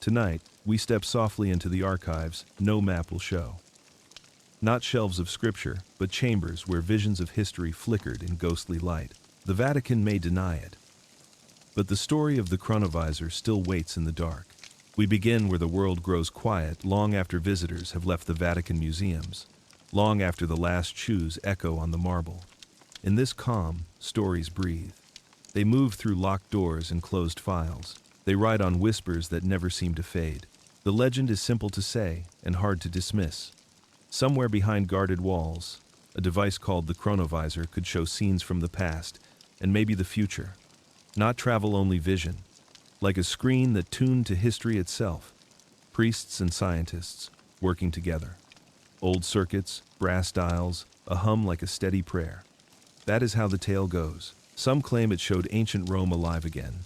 Tonight, we step softly into the archives no map will show. Not shelves of scripture, but chambers where visions of history flickered in ghostly light. The Vatican may deny it, but the story of the chronovisor still waits in the dark. We begin where the world grows quiet long after visitors have left the Vatican museums, long after the last shoes echo on the marble. In this calm, stories breathe. They move through locked doors and closed files. They ride on whispers that never seem to fade. The legend is simple to say and hard to dismiss. Somewhere behind guarded walls, a device called the chronovisor could show scenes from the past and maybe the future. Not travel-only vision, like a screen that tuned to history itself. Priests and scientists working together. Old circuits, brass dials, a hum like a steady prayer. That is how the tale goes. Some claim it showed ancient Rome alive again.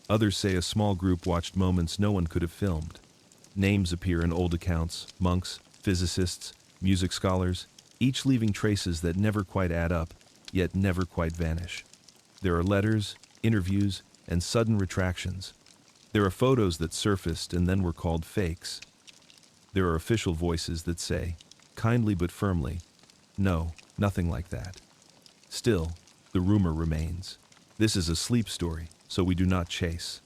Others say a small group watched moments no one could have filmed. Names appear in old accounts, monks, physicists, music scholars, each leaving traces that never quite add up, yet never quite vanish. There are letters, interviews, and sudden retractions. There are photos that surfaced and then were called fakes. There are official voices that say, kindly but firmly, no, nothing like that. Still, the rumor remains. This is a sleep story, so we do not chase.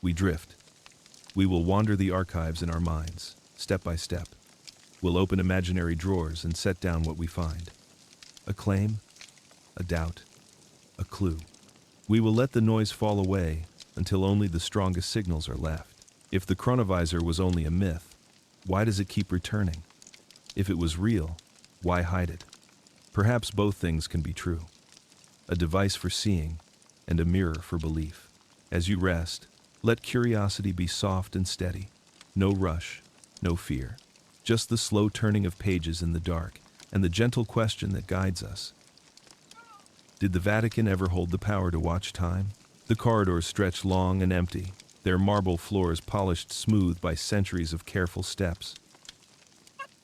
We drift. We will wander the archives in our minds, step by step. We'll open imaginary drawers and set down what we find. A claim, a doubt, a clue. We will let the noise fall away until only the strongest signals are left. If the chronovisor was only a myth, why does it keep returning? If it was real, why hide it? Perhaps both things can be true. A device for seeing and a mirror for belief. As you rest, let curiosity be soft and steady. No rush, no fear. Just the slow turning of pages in the dark and the gentle question that guides us. Did the Vatican ever hold the power to watch time? The corridors stretch long and empty, their marble floors polished smooth by centuries of careful steps.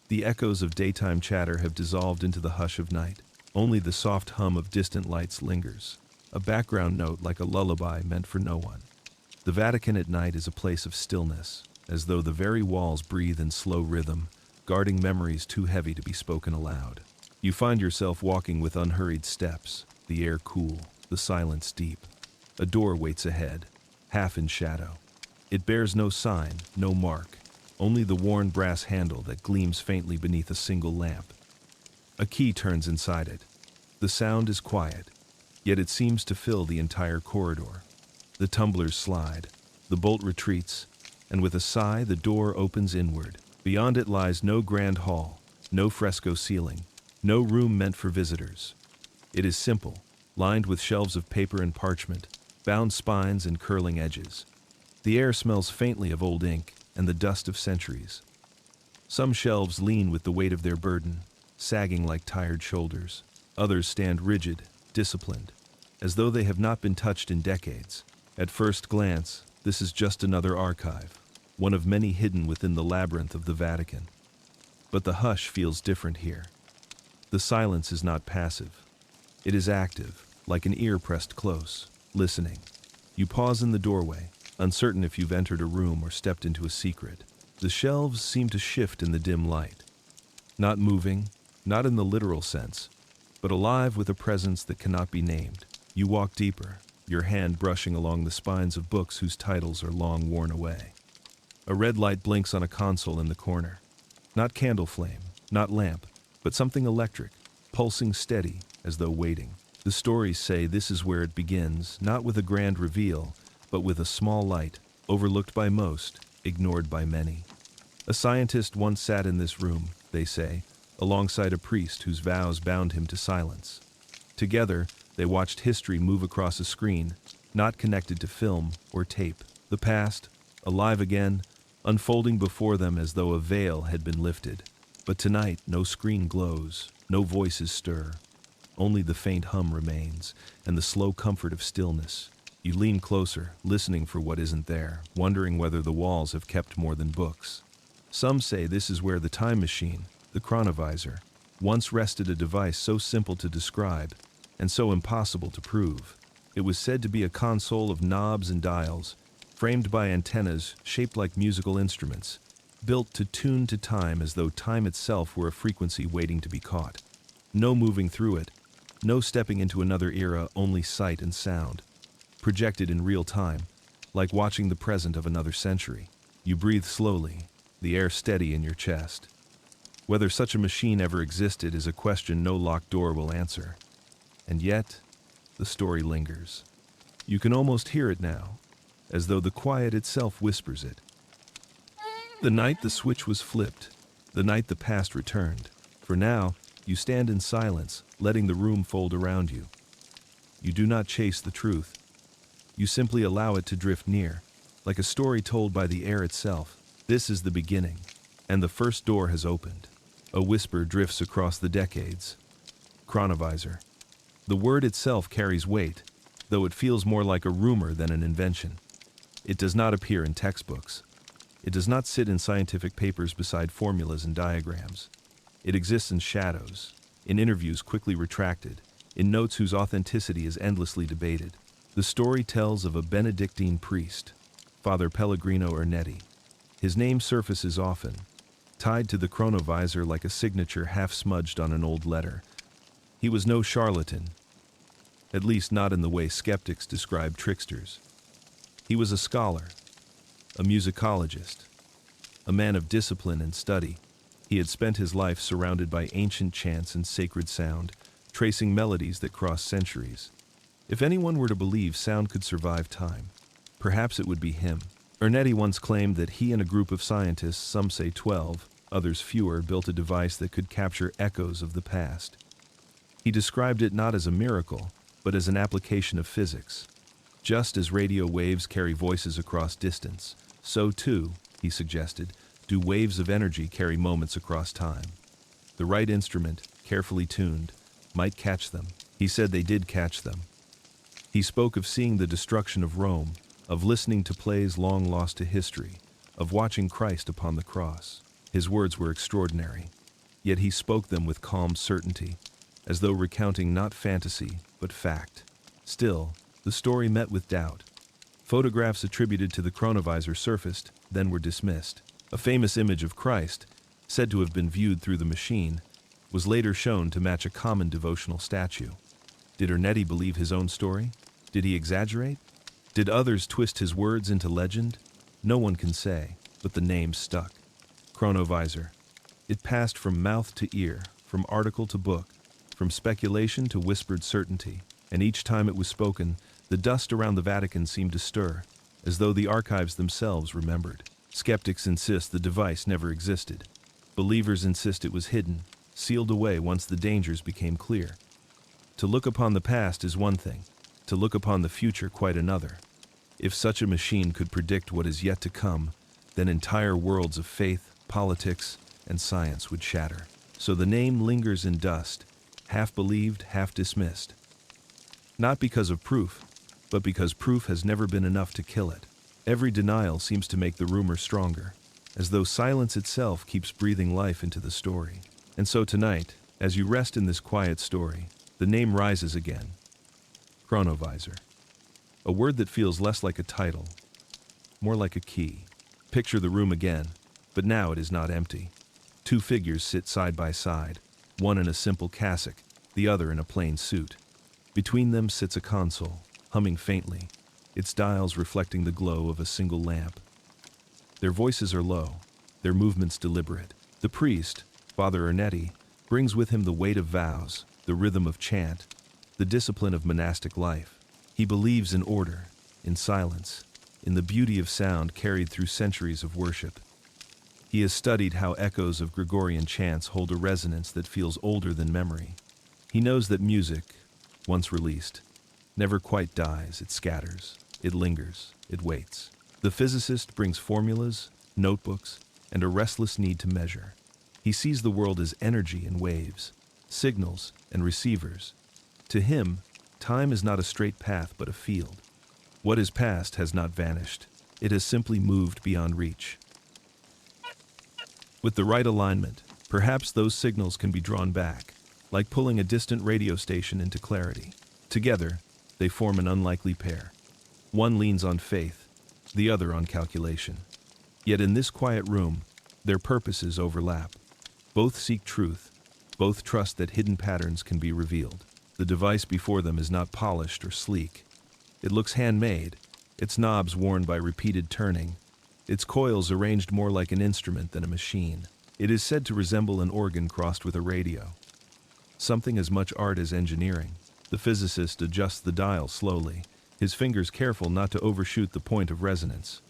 The echoes of daytime chatter have dissolved into the hush of night. Only the soft hum of distant lights lingers, a background note like a lullaby meant for no one. The Vatican at night is a place of stillness, as though the very walls breathe in slow rhythm, guarding memories too heavy to be spoken aloud. You find yourself walking with unhurried steps, the air cool, the silence deep. A door waits ahead, half in shadow. It bears no sign, no mark, only the worn brass handle that gleams faintly beneath a single lamp. A key turns inside it. The sound is quiet, yet it seems to fill the entire corridor. The tumblers slide, the bolt retreats, and with a sigh the door opens inward. Beyond it lies no grand hall, no fresco ceiling, no room meant for visitors. It is simple, lined with shelves of paper and parchment, bound spines and curling edges. The air smells faintly of old ink and the dust of centuries. Some shelves lean with the weight of their burden, sagging like tired shoulders. Others stand rigid, disciplined, as though they have not been touched in decades. At first glance, this is just another archive, one of many hidden within the labyrinth of the Vatican. But the hush feels different here. The silence is not passive. It is active, like an ear pressed close, listening. You pause in the doorway, uncertain if you've entered a room or stepped into a secret. The shelves seem to shift in the dim light. Not moving, not in the literal sense, but alive with a presence that cannot be named. You walk deeper, your hand brushing along the spines of books whose titles are long worn away. A red light blinks on a console in the corner. Not candle flame, not lamp, but something electric, pulsing steady, as though waiting. The stories say this is where it begins, not with a grand reveal, but with a small light, overlooked by most, ignored by many. A scientist once sat in this room, they say, alongside a priest whose vows bound him to silence. Together, they watched history move across a screen, not connected to film or tape. The past, alive again, unfolding before them as though a veil had been lifted. But tonight, no screen glows, no voices stir. Only the faint hum remains, and the slow comfort of stillness. You lean closer, listening for what isn't there, wondering whether the walls have kept more than books. Some say this is where the time machine, the chronovisor, once rested, a device so simple to describe and so impossible to prove. It was said to be a console of knobs and dials, framed by antennas shaped like musical instruments, built to tune to time as though time itself were a frequency waiting to be caught. No moving through it, no stepping into another era, only sight and sound, projected in real time, like watching the present of another century. You breathe slowly, the air steady in your chest. Whether such a machine ever existed is a question no locked door will answer. And yet, the story lingers. You can almost hear it now, as though the quiet itself whispers it. The night the switch was flipped, the night the past returned. For now, you stand in silence, letting the room fold around you. You do not chase the truth. You simply allow it to drift near, like a story told by the air itself. This is the beginning, and the first door has opened. A whisper drifts across the decades. Chronovisor. The word itself carries weight, though it feels more like a rumor than an invention. It does not appear in textbooks. It does not sit in scientific papers beside formulas and diagrams. It exists in shadows, in interviews quickly retracted, in notes whose authenticity is endlessly debated. The story tells of a Benedictine priest, Father Pellegrino Ernetti. His name surfaces often, tied to the chronovisor like a signature half-smudged on an old letter. He was no charlatan, at least not in the way skeptics describe tricksters. He was a scholar, a musicologist, a man of discipline and study. He had spent his life surrounded by ancient chants and sacred sound, tracing melodies that cross centuries. If anyone were to believe sound could survive time, perhaps it would be him. Ernetti once claimed that he and a group of scientists, some say 12, others fewer, built a device that could capture echoes of the past. He described it not as a miracle, but as an application of physics. Just as radio waves carry voices across distance, so too, he suggested, do waves of energy carry moments across time. The right instrument, carefully tuned, might catch them. He said they did catch them. He spoke of seeing the destruction of Rome, of listening to plays long lost to history, of watching Christ upon the cross. His words were extraordinary, yet he spoke them with calm certainty, as though recounting not fantasy, but fact. Still, the story met with doubt. Photographs attributed to the chronovisor surfaced, then were dismissed. A famous image of Christ, said to have been viewed through the machine, was later shown to match a common devotional statue. Did Ernetti believe his own story? Did he exaggerate? Did others twist his words into legend? No one can say, but the name stuck. Chronovisor. It passed from mouth to ear, from article to book, from speculation to whispered certainty, and each time it was spoken, the dust around the Vatican seemed to stir, as though the archives themselves remembered. Skeptics insist the device never existed. Believers insist it was hidden, sealed away once the dangers became clear. To look upon the past is one thing, to look upon the future quite another. If such a machine could predict what is yet to come, then entire worlds of faith, politics, and science would shatter. So the name lingers in dust, half believed, half dismissed. Not because of proof, but because proof has never been enough to kill it. Every denial seems to make the rumor stronger, as though silence itself keeps breathing life into the story. And so tonight, as you rest in this quiet story, the name rises again. Chronovisor. A word that feels less like a title, more like a key. Picture the room again, but now it is not empty. Two figures sit side by side, one in a simple cassock, the other in a plain suit. Between them sits a console, humming faintly, its dials reflecting the glow of a single lamp. Their voices are low, their movements deliberate. The priest, Father Ernetti, brings with him the weight of vows, the rhythm of chant, the discipline of monastic life. He believes in order, in silence, in the beauty of sound carried through centuries of worship. He has studied how echoes of Gregorian chants hold a resonance that feels older than memory. He knows that music, once released, never quite dies, it scatters, it lingers, it waits. The physicist brings formulas, notebooks, and a restless need to measure. He sees the world as energy in waves, signals and receivers. To him, time is not a straight path but a field. What is past has not vanished. It has simply moved beyond reach. With the right alignment, perhaps those signals can be drawn back, like pulling a distant radio station into clarity. Together, they form an unlikely pair. One leans on faith, the other on calculation. Yet in this quiet room, their purposes overlap. Both seek truth, both trust that hidden patterns can be revealed. The device before them is not polished or sleek. It looks handmade, its knobs worn by repeated turning, its coils arranged more like an instrument than a machine. It is said to resemble an organ crossed with a radio. Something as much art as engineering. The physicist adjusts the dial slowly, his fingers careful not to overshoot the point of resonance.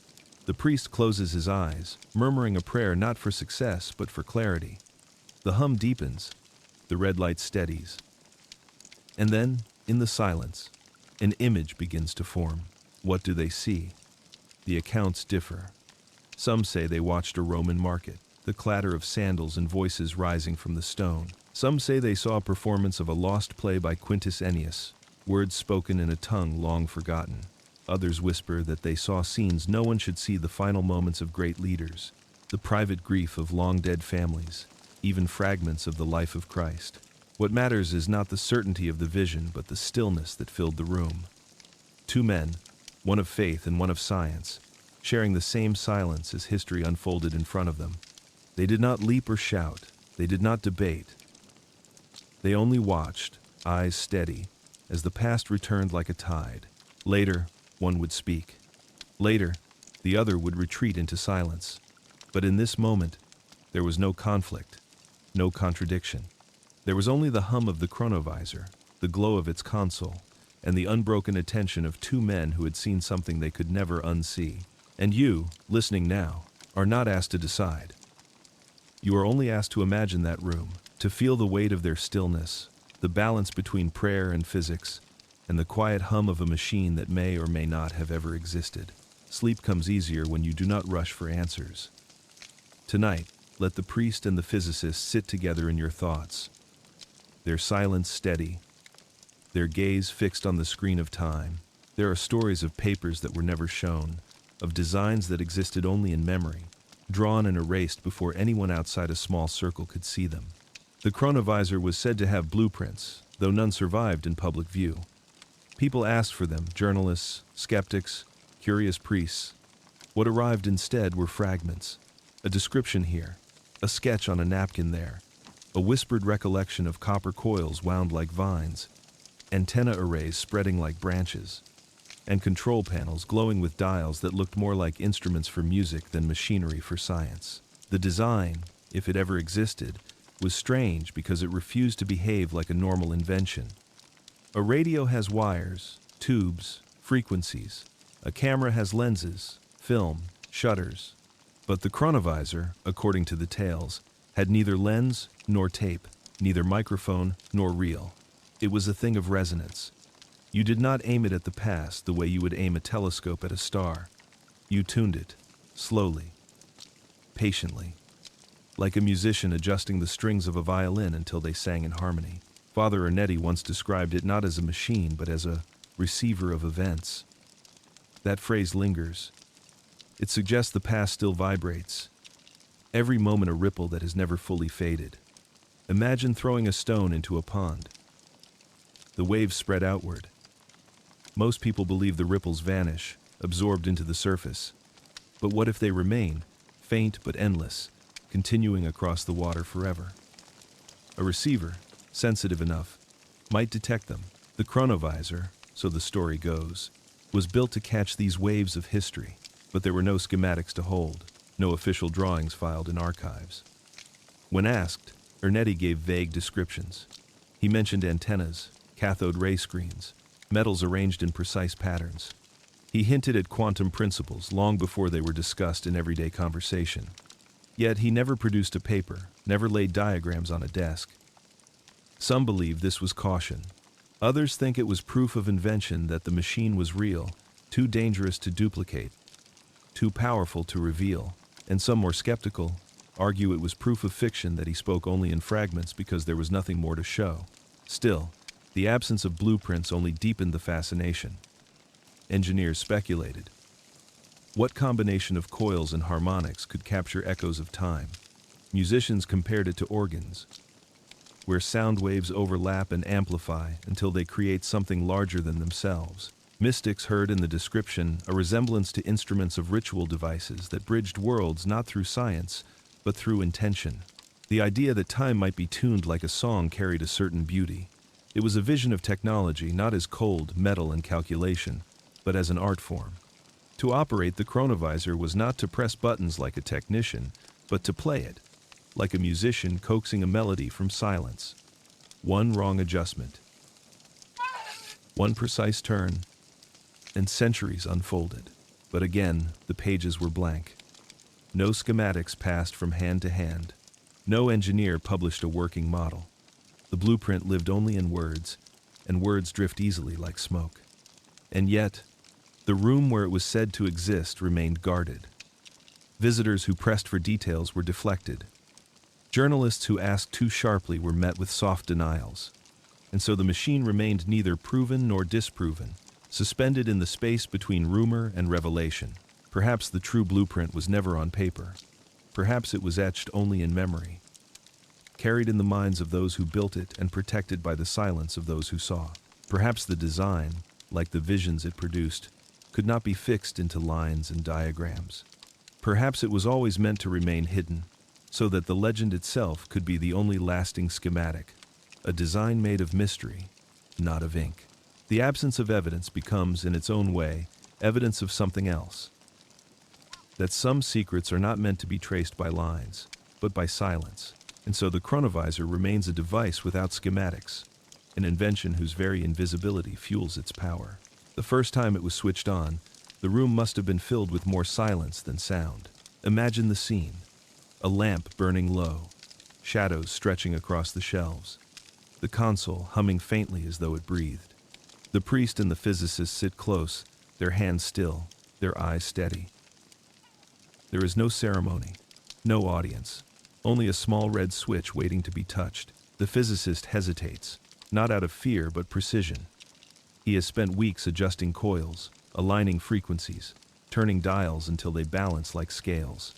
The priest closes his eyes, murmuring a prayer not for success but for clarity. The hum deepens, the red light steadies. And then, in the silence, an image begins to form. What do they see? The accounts differ. Some say they watched a Roman market, the clatter of sandals and voices rising from the stone. Some say they saw a performance of a lost play by Quintus Ennius, words spoken in a tongue long forgotten. Others whisper that they saw scenes no one should see, the final moments of great leaders, the private grief of long-dead families, even fragments of the life of Christ. What matters is not the certainty of the vision, but the stillness that filled the room. Two men, one of faith and one of science, sharing the same silence as history unfolded in front of them. They did not leap or shout. They did not debate. They only watched, eyes steady, as the past returned like a tide. Later, one would speak. Later, the other would retreat into silence. But in this moment, there was no conflict, no contradiction. There was only the hum of the chronovisor, the glow of its console, and the unbroken attention of two men who had seen something they could never unsee. And you, listening now, are not asked to decide. You are only asked to imagine that room, to feel the weight of their stillness, the balance between prayer and physics, and the quiet hum of a machine that may or may not have ever existed. Sleep comes easier when you do not rush for answers. Tonight, let the priest and the physicist sit together in your thoughts, their silence steady, their gaze fixed on the screen of time. There are stories of papers that were never shown, of designs that existed only in memory, drawn and erased before anyone outside a small circle could see them. The chronovisor was said to have blueprints, though none survived in public view. People asked for them, journalists, skeptics, curious priests. What arrived instead were fragments. A description here, a sketch on a napkin there, a whispered recollection of copper coils wound like vines, antenna arrays spreading like branches, and control panels glowing with dials that looked more like instruments for music than machinery for science. The design, if it ever existed, was strange because it refused to behave like a normal invention. A radio has wires, tubes, frequencies. A camera has lenses, film, shutters. But the chronovisor, according to the tales, had neither lens nor tape, neither microphone nor reel. It was a thing of resonance. You did not aim it at the past the way you would aim a telescope at a star. You tuned it, slowly, patiently, like a musician adjusting the strings of a violin until they sang in harmony. Father Ernetti once described it not as a machine, but as a receiver of events. That phrase lingers. It suggests the past still vibrates, every moment a ripple that has never fully faded. Imagine throwing a stone into a pond. The waves spread outward. Most people believe the ripples vanish, absorbed into the surface. But what if they remain, faint but endless, continuing across the water forever? A receiver, sensitive enough, might detect them. The chronovisor, so the story goes, was built to catch these waves of history, but there were no schematics to hold, no official drawings filed in archives. When asked, Ernetti gave vague descriptions. He mentioned antennas, cathode ray screens, metals arranged in precise patterns. He hinted at quantum principles long before they were discussed in everyday conversation. Yet he never produced a paper, never laid diagrams on a desk. Some believe this was caution. Others think it was proof of invention, that the machine was real, too dangerous to duplicate, too powerful to reveal. And some more skeptical argue it was proof of fiction, that he spoke only in fragments because there was nothing more to show. Still, the absence of blueprints only deepened the fascination. Engineers speculated. What combination of coils and harmonics could capture echoes of time? Musicians compared it to organs, where sound waves overlap and amplify until they create something larger than themselves. Mystics heard in the description a resemblance to instruments of ritual devices that bridged worlds not through science, but through intention. The idea that time might be tuned like a song carried a certain beauty. It was a vision of technology not as cold, metal, and calculation, but as an art form. To operate the chronovisor was not to press buttons like a technician, but to play it, like a musician coaxing a melody from silence. One wrong adjustment, one precise turn, and centuries unfolded. But again, the pages were blank. No schematics passed from hand to hand. No engineer published a working model. The blueprint lived only in words, and words drift easily like smoke. And yet, the room where it was said to exist remained guarded. Visitors who pressed for details were deflected. Journalists who asked too sharply were met with soft denials. And so the machine remained neither proven nor disproven, suspended in the space between rumor and revelation. Perhaps the true blueprint was never on paper. Perhaps it was etched only in memory, carried in the minds of those who built it and protected by the silence of those who saw. Perhaps the design, like the visions it produced, could not be fixed into lines and diagrams. Perhaps it was always meant to remain hidden, so that the legend itself could be the only lasting schematic, a design made of mystery, not of ink. The absence of evidence becomes, in its own way, evidence of something else. That some secrets are not meant to be traced by lines, but by silence. And so the chronovisor remains a device without schematics, an invention whose very invisibility fuels its power. The first time it was switched on, the room must have been filled with more silence than sound. Imagine the scene. A lamp burning low, shadows stretching across the shelves, the console humming faintly as though it breathed. The priest and the physicist sit close, their hands still, their eyes steady. There is no ceremony, no audience, only a small red switch waiting to be touched. The physicist hesitates, not out of fear but precision. He has spent weeks adjusting coils, aligning frequencies, turning dials until they balance like scales.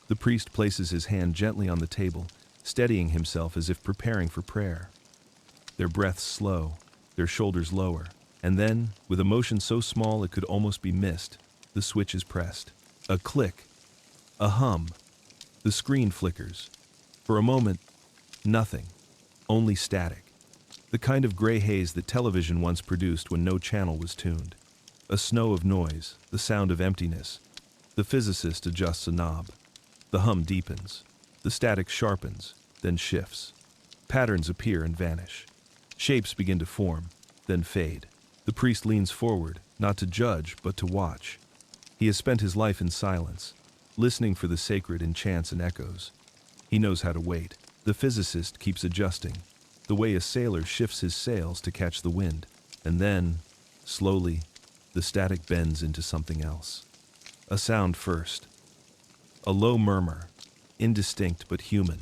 The priest places his hand gently on the table, steadying himself as if preparing for prayer. Their breaths slow, their shoulders lower, and then, with a motion so small it could almost be missed, the switch is pressed. A click. A hum. The screen flickers. For a moment, nothing. Only static. The kind of gray haze that television once produced when no channel was tuned. A snow of noise, the sound of emptiness. The physicist adjusts a knob. The hum deepens. The static sharpens, then shifts. Patterns appear and vanish. Shapes begin to form, then fade. The priest leans forward, not to judge, but to watch. He has spent his life in silence, listening for the sacred in chants and echoes. He knows how to wait. The physicist keeps adjusting, the way a sailor shifts his sails to catch the wind. And then, slowly, the static bends into something else. A sound first. A low murmur, indistinct but human.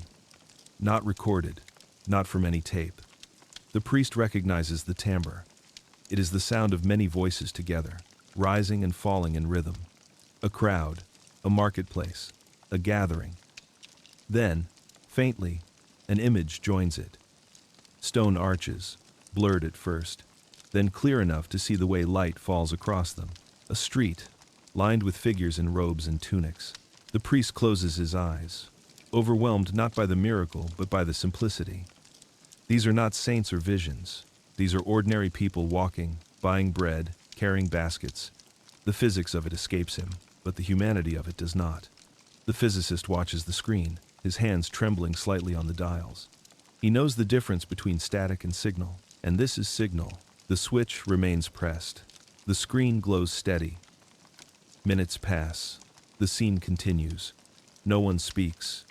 Not recorded, not from any tape. The priest recognizes the timbre. It is the sound of many voices together, rising and falling in rhythm. A crowd, a marketplace, a gathering. Then, faintly, an image joins it. Stone arches, blurred at first, then clear enough to see the way light falls across them. A street, lined with figures in robes and tunics. The priest closes his eyes, overwhelmed not by the miracle but by the simplicity. These are not saints or visions. These are ordinary people walking, buying bread, carrying baskets. The physics of it escapes him, but the humanity of it does not. The physicist watches the screen, his hands trembling slightly on the dials. He knows the difference between static and signal, and this is signal. The switch remains pressed. The screen glows steady. Minutes pass. The scene continues. No one speaks.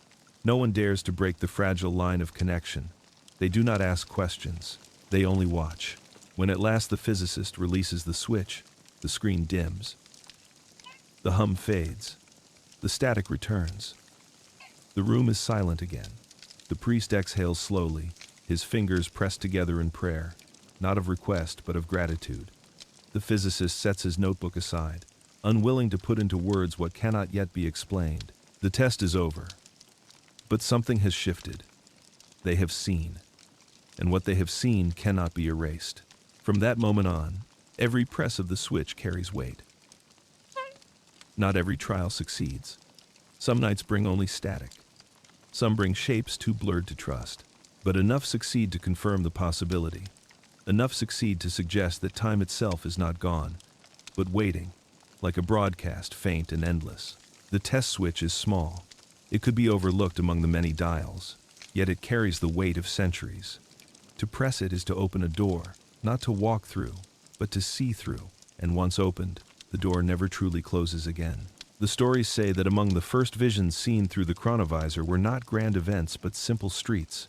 No one dares to break the fragile line of connection. They do not ask questions. They only watch. When at last the physicist releases the switch, the screen dims. The hum fades. The static returns. The room is silent again. The priest exhales slowly, his fingers pressed together in prayer, not of request but of gratitude. The physicist sets his notebook aside, unwilling to put into words what cannot yet be explained. The test is over. But something has shifted. They have seen. And what they have seen cannot be erased. From that moment on, Every press of the switch carries weight. Not every trial succeeds. Some nights bring only static. Some bring shapes too blurred to trust. But enough succeed to confirm the possibility. Enough succeed to suggest that time itself is not gone, but waiting, like a broadcast, faint and endless. The test switch is small. It could be overlooked among the many dials, yet it carries the weight of centuries. To press it is to open a door, not to walk through, but to see through, and once opened, the door never truly closes again. The stories say that among the first visions seen through the chronovisor were not grand events but simple streets.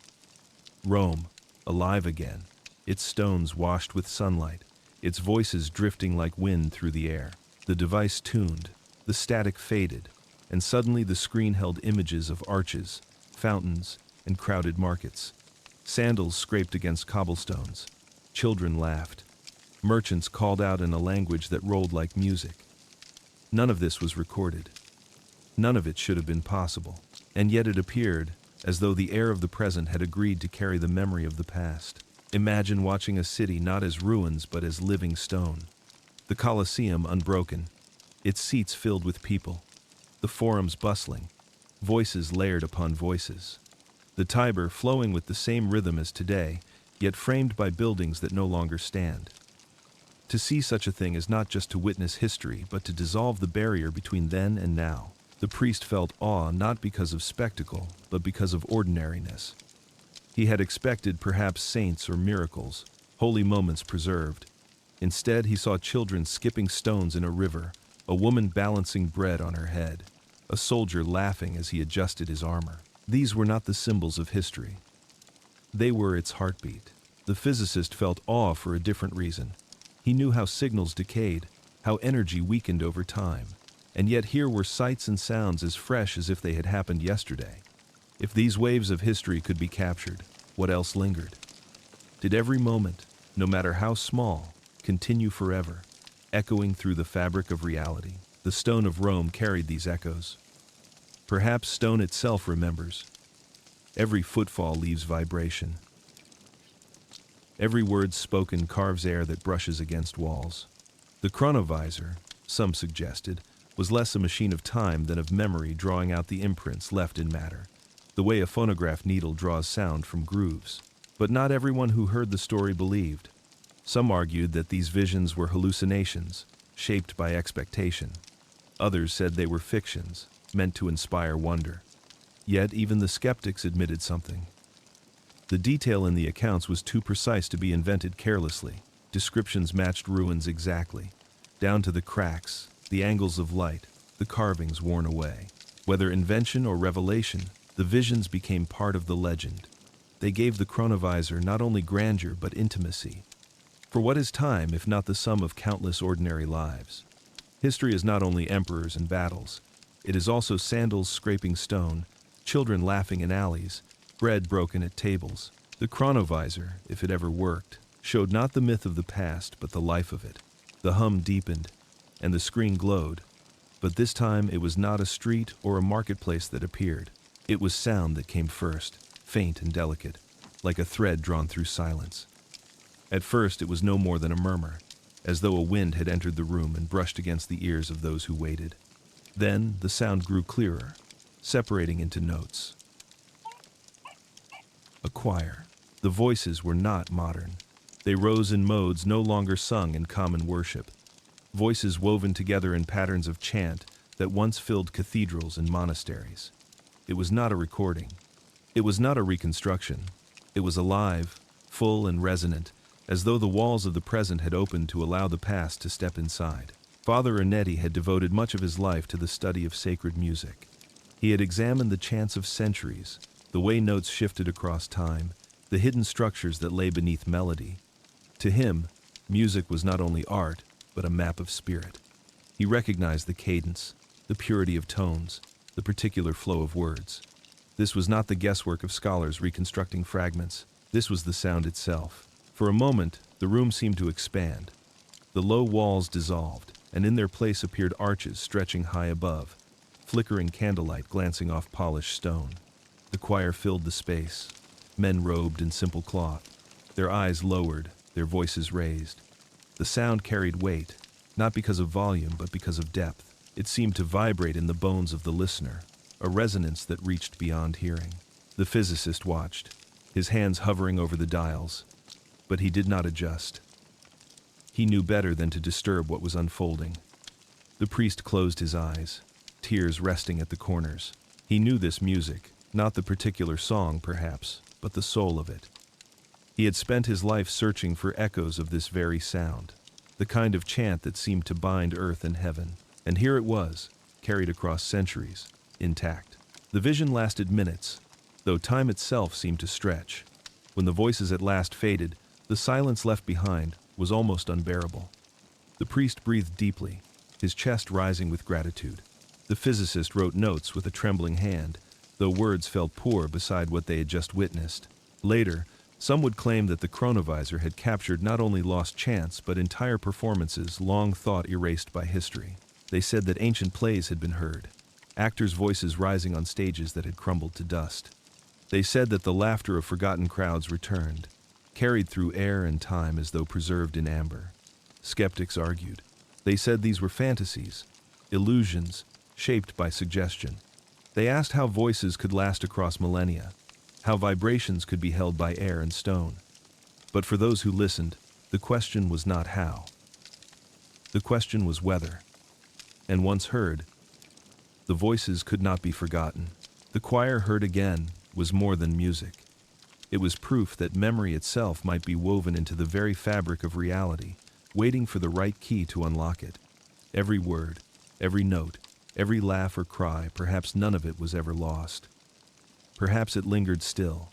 Rome, alive again, its stones washed with sunlight, its voices drifting like wind through the air. The device tuned, the static faded, and suddenly the screen held images of arches, fountains, and crowded markets. Sandals scraped against cobblestones. Children laughed. Merchants called out in a language that rolled like music. None of this was recorded. None of it should have been possible. And yet it appeared as though the air of the present had agreed to carry the memory of the past. Imagine watching a city not as ruins but as living stone. The Colosseum unbroken, its seats filled with people, the forums bustling, voices layered upon voices. The Tiber flowing with the same rhythm as today, yet framed by buildings that no longer stand. To see such a thing is not just to witness history, but to dissolve the barrier between then and now. The priest felt awe not because of spectacle, but because of ordinariness. He had expected perhaps saints or miracles, holy moments preserved. Instead, he saw children skipping stones in a river, a woman balancing bread on her head, a soldier laughing as he adjusted his armor. These were not the symbols of history. They were its heartbeat. The physicist felt awe for a different reason. He knew how signals decayed, how energy weakened over time. And yet here were sights and sounds as fresh as if they had happened yesterday. If these waves of history could be captured, what else lingered? Did every moment, no matter how small, continue forever, echoing through the fabric of reality? The stone of Rome carried these echoes. Perhaps stone itself remembers. Every footfall leaves vibration. Every word spoken carves air that brushes against walls. The chronovisor, some suggested, was less a machine of time than of memory, drawing out the imprints left in matter, the way a phonograph needle draws sound from grooves. But not everyone who heard the story believed. Some argued that these visions were hallucinations, shaped by expectation. Others said they were fictions, meant to inspire wonder. Yet even the skeptics admitted something. The detail in the accounts was too precise to be invented carelessly. Descriptions matched ruins exactly, down to the cracks, the angles of light, the carvings worn away. Whether invention or revelation, the visions became part of the legend. They gave the chronovisor not only grandeur but intimacy. For what is time if not the sum of countless ordinary lives? History is not only emperors and battles. It is also sandals scraping stone, children laughing in alleys, bread broken at tables. The chronovisor, if it ever worked, showed not the myth of the past but the life of it. The hum deepened, and the screen glowed. But this time it was not a street or a marketplace that appeared. It was sound that came first, faint and delicate, like a thread drawn through silence. At first it was no more than a murmur, as though a wind had entered the room and brushed against the ears of those who waited. Then the sound grew clearer, separating into notes. A choir. The voices were not modern. They rose in modes no longer sung in common worship. Voices woven together in patterns of chant that once filled cathedrals and monasteries. It was not a recording. It was not a reconstruction. It was alive, full and resonant, as though the walls of the present had opened to allow the past to step inside. Father Ernetti had devoted much of his life to the study of sacred music. He had examined the chants of centuries, the way notes shifted across time, the hidden structures that lay beneath melody. To him, music was not only art, but a map of spirit. He recognized the cadence, the purity of tones, the particular flow of words. This was not the guesswork of scholars reconstructing fragments. This was the sound itself. For a moment, the room seemed to expand. The low walls dissolved, and in their place appeared arches stretching high above, flickering candlelight glancing off polished stone. The choir filled the space, men robed in simple cloth, their eyes lowered, their voices raised. The sound carried weight, not because of volume but because of depth. It seemed to vibrate in the bones of the listener, a resonance that reached beyond hearing. The physicist watched, his hands hovering over the dials, but he did not adjust. He knew better than to disturb what was unfolding. The priest closed his eyes, tears resting at the corners. He knew this music, not the particular song perhaps, but the soul of it. He had spent his life searching for echoes of this very sound, the kind of chant that seemed to bind earth and heaven. And here it was, carried across centuries, intact. The vision lasted minutes, though time itself seemed to stretch. When the voices at last faded, the silence left behind was almost unbearable. The priest breathed deeply, his chest rising with gratitude. The physicist wrote notes with a trembling hand, though words felt poor beside what they had just witnessed. Later, some would claim that the chronovisor had captured not only lost chants but entire performances long thought erased by history. They said that ancient plays had been heard, actors' voices rising on stages that had crumbled to dust. They said that the laughter of forgotten crowds returned, carried through air and time as though preserved in amber. Skeptics argued. They said these were fantasies, illusions, shaped by suggestion. They asked how voices could last across millennia, how vibrations could be held by air and stone. But for those who listened, the question was not how. The question was whether. And once heard, the voices could not be forgotten. The choir heard again was more than music. It was proof that memory itself might be woven into the very fabric of reality, waiting for the right key to unlock it. Every word, every note, every laugh or cry, perhaps none of it was ever lost. Perhaps it lingered still,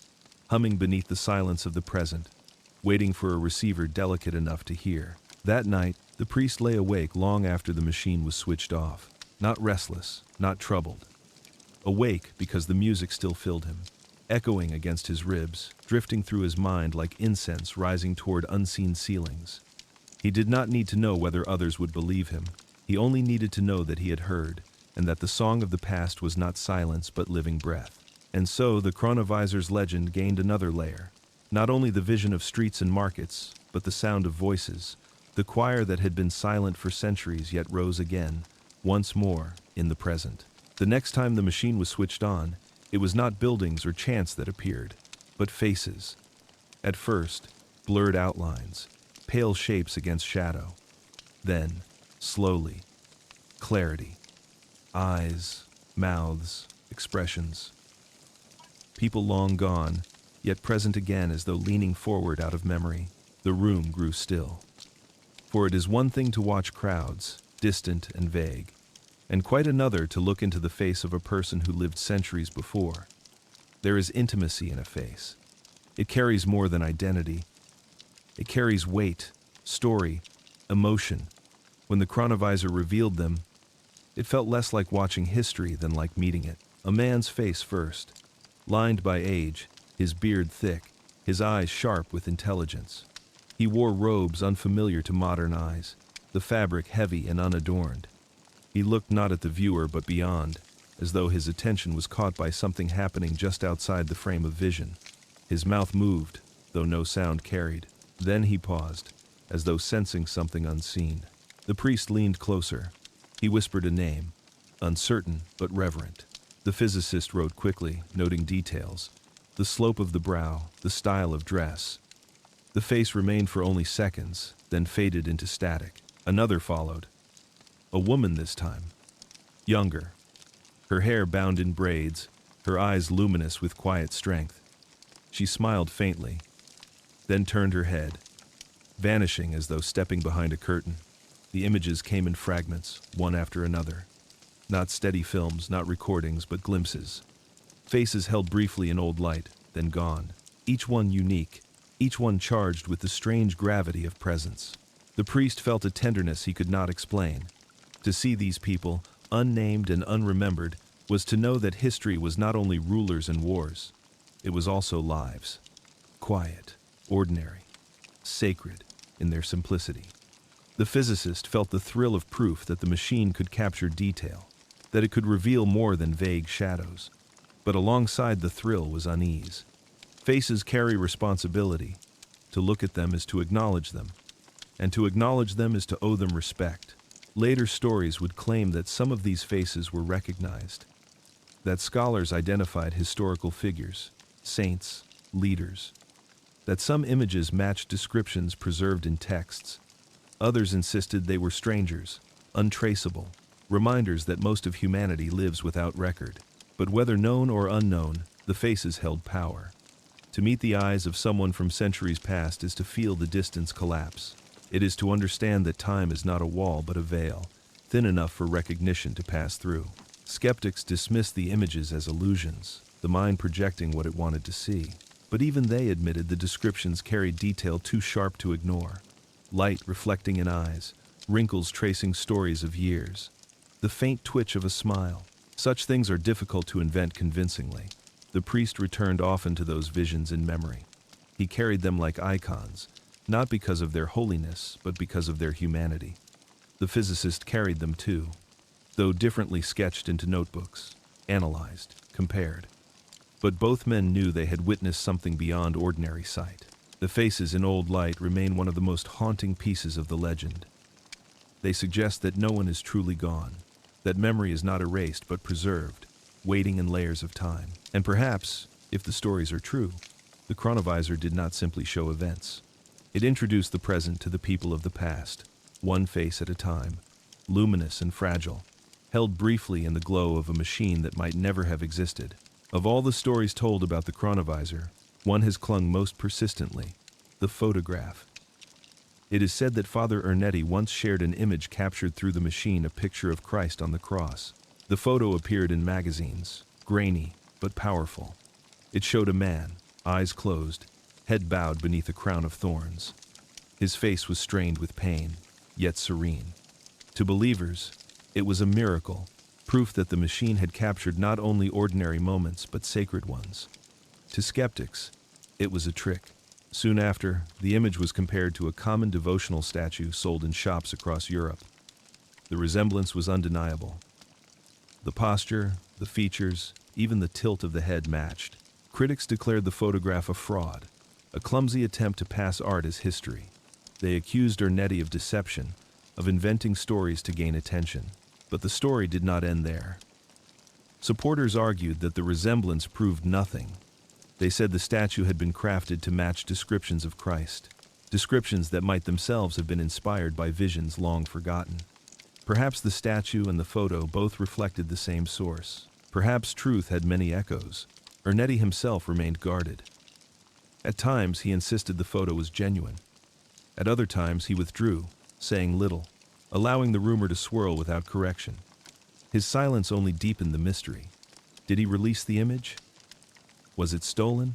humming beneath the silence of the present, waiting for a receiver delicate enough to hear. That night, the priest lay awake long after the machine was switched off, not restless, not troubled. Awake because the music still filled him, echoing against his ribs, drifting through his mind like incense rising toward unseen ceilings. He did not need to know whether others would believe him. He only needed to know that he had heard, and that the song of the past was not silence but living breath. And so the chronovisor's legend gained another layer. Not only the vision of streets and markets, but the sound of voices. The choir that had been silent for centuries yet rose again, once more, in the present. The next time the machine was switched on, it was not buildings or chants that appeared, but faces. At first, blurred outlines, pale shapes against shadow. Then, slowly, clarity. Eyes, mouths, expressions. People long gone, yet present again as though leaning forward out of memory. The room grew still. For it is one thing to watch crowds, distant and vague, and quite another to look into the face of a person who lived centuries before. There is intimacy in a face. It carries more than identity. It carries weight, story, emotion. When the chronovisor revealed them, it felt less like watching history than like meeting it. A man's face first, lined by age, his beard thick, his eyes sharp with intelligence. He wore robes unfamiliar to modern eyes, the fabric heavy and unadorned. He looked not at the viewer but beyond, as though his attention was caught by something happening just outside the frame of vision. His mouth moved, though no sound carried. Then he paused, as though sensing something unseen. The priest leaned closer. He whispered a name, uncertain but reverent. The physicist wrote quickly, noting details. The slope of the brow, the style of dress. The face remained for only seconds, then faded into static. Another followed. A woman this time. Younger. Her hair bound in braids, her eyes luminous with quiet strength. She smiled faintly, then turned her head, vanishing as though stepping behind a curtain. The images came in fragments, one after another. Not steady films, not recordings, but glimpses. Faces held briefly in old light, then gone. Each one unique, each one charged with the strange gravity of presence. The priest felt a tenderness he could not explain. To see these people, unnamed and unremembered, was to know that history was not only rulers and wars. It was also lives. Quiet, ordinary, sacred in their simplicity. The physicist felt the thrill of proof that the machine could capture detail, that it could reveal more than vague shadows. But alongside the thrill was unease. Faces carry responsibility. To look at them is to acknowledge them. and to acknowledge them is to owe them respect. Later stories would claim that some of these faces were recognized, that scholars identified historical figures, saints, leaders, that some images matched descriptions preserved in texts. Others insisted they were strangers, untraceable, reminders that most of humanity lives without record. But whether known or unknown, the faces held power. To meet the eyes of someone from centuries past is to feel the distance collapse. It is to understand that time is not a wall but a veil, thin enough for recognition to pass through. Skeptics dismissed the images as illusions, the mind projecting what it wanted to see. But even they admitted the descriptions carried detail too sharp to ignore. Light reflecting in eyes, wrinkles tracing stories of years, the faint twitch of a smile. Such things are difficult to invent convincingly. The priest returned often to those visions in memory. He carried them like icons, not because of their holiness, but because of their humanity. The physicist carried them too, though differently sketched into notebooks, analyzed, compared. But both men knew they had witnessed something beyond ordinary sight. The faces in Old Light remain one of the most haunting pieces of the legend. They suggest that no one is truly gone, that memory is not erased but preserved, waiting in layers of time. And perhaps, if the stories are true, the chronovisor did not simply show events. It introduced the present to the people of the past, one face at a time, luminous and fragile, held briefly in the glow of a machine that might never have existed. Of all the stories told about the chronovisor, one has clung most persistently: the photograph. It is said that Father Ernetti once shared an image captured through the machine, a picture of Christ on the cross. The photo appeared in magazines, grainy but powerful. It showed a man, eyes closed, head bowed beneath a crown of thorns. His face was strained with pain, yet serene. To believers, it was a miracle, proof that the machine had captured not only ordinary moments but sacred ones. To skeptics, it was a trick. Soon after, the image was compared to a common devotional statue sold in shops across Europe. The resemblance was undeniable. The posture, the features, even the tilt of the head matched. Critics declared the photograph a fraud, a clumsy attempt to pass art as history. They accused Ernetti of deception, of inventing stories to gain attention. But the story did not end there. Supporters argued that the resemblance proved nothing. They said the statue had been crafted to match descriptions of Christ, descriptions that might themselves have been inspired by visions long forgotten. Perhaps the statue and the photo both reflected the same source. Perhaps truth had many echoes. Ernetti himself remained guarded. At times he insisted the photo was genuine. At other times he withdrew, saying little, allowing the rumor to swirl without correction. His silence only deepened the mystery. Did he release the image? Was it stolen?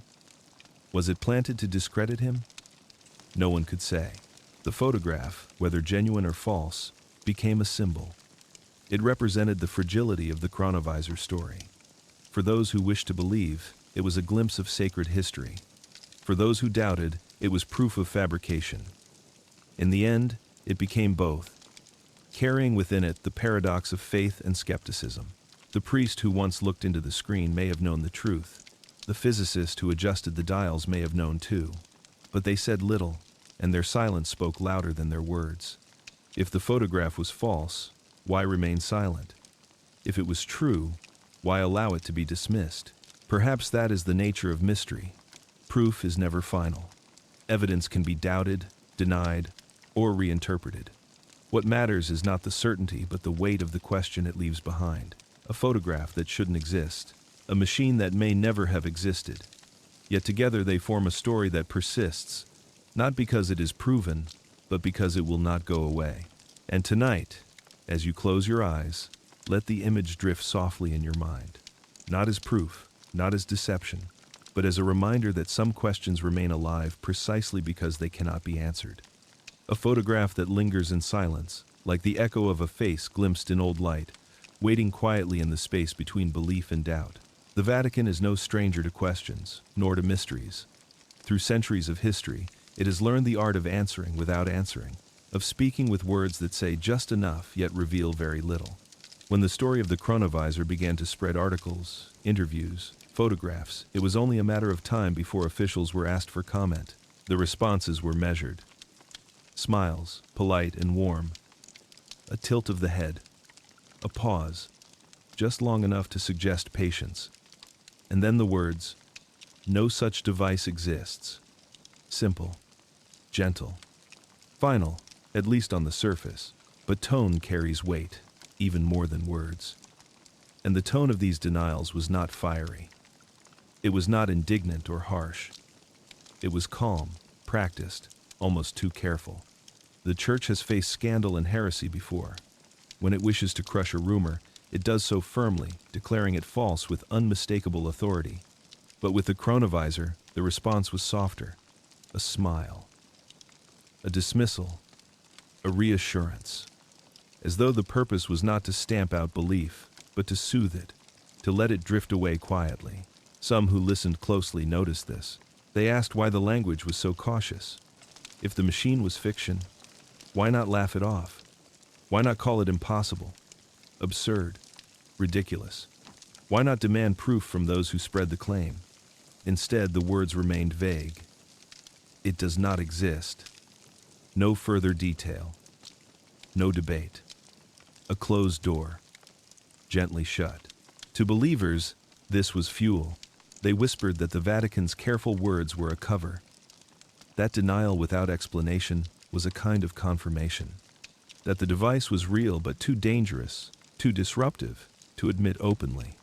Was it planted to discredit him? No one could say. The photograph, whether genuine or false, became a symbol. It represented the fragility of the chronovisor story. For those who wished to believe, it was a glimpse of sacred history. For those who doubted, it was proof of fabrication. In the end, it became both, carrying within it the paradox of faith and skepticism. The priest who once looked into the screen may have known the truth. The physicist who adjusted the dials may have known too. But they said little, and their silence spoke louder than their words. If the photograph was false, why remain silent? If it was true, why allow it to be dismissed? Perhaps that is the nature of mystery. Proof is never final. Evidence can be doubted, denied, or reinterpreted. What matters is not the certainty but the weight of the question it leaves behind. A photograph that shouldn't exist. A machine that may never have existed. Yet together they form a story that persists, not because it is proven, but because it will not go away. And tonight, as you close your eyes, let the image drift softly in your mind. Not as proof, not as deception, but as a reminder that some questions remain alive precisely because they cannot be answered. A photograph that lingers in silence, like the echo of a face glimpsed in Old Light, waiting quietly in the space between belief and doubt. The Vatican is no stranger to questions, nor to mysteries. Through centuries of history, it has learned the art of answering without answering, of speaking with words that say just enough yet reveal very little. When the story of the chronovisor began to spread articles, interviews, photographs, it was only a matter of time before officials were asked for comment. The responses were measured. Smiles, polite and warm. A tilt of the head. A pause, just long enough to suggest patience. And then the words, "No such device exists." Simple, gentle, final, at least on the surface, but tone carries weight, even more than words. And the tone of these denials was not fiery. It was not indignant or harsh. It was calm, practiced, almost too careful. The church has faced scandal and heresy before. When it wishes to crush a rumor, it does so firmly, declaring it false with unmistakable authority. But with the chronovisor, the response was softer. A smile. A dismissal. A reassurance. As though the purpose was not to stamp out belief, but to soothe it, to let it drift away quietly. Some who listened closely noticed this. They asked why the language was so cautious. If the machine was fiction, why not laugh it off? Why not call it impossible, absurd, ridiculous? Why not demand proof from those who spread the claim? Instead, the words remained vague. It does not exist. No further detail. No debate. A closed door, gently shut. To believers, this was fuel. They whispered that the Vatican's careful words were a cover. That denial without explanation was a kind of confirmation. That the device was real but too dangerous, too disruptive, to admit openly.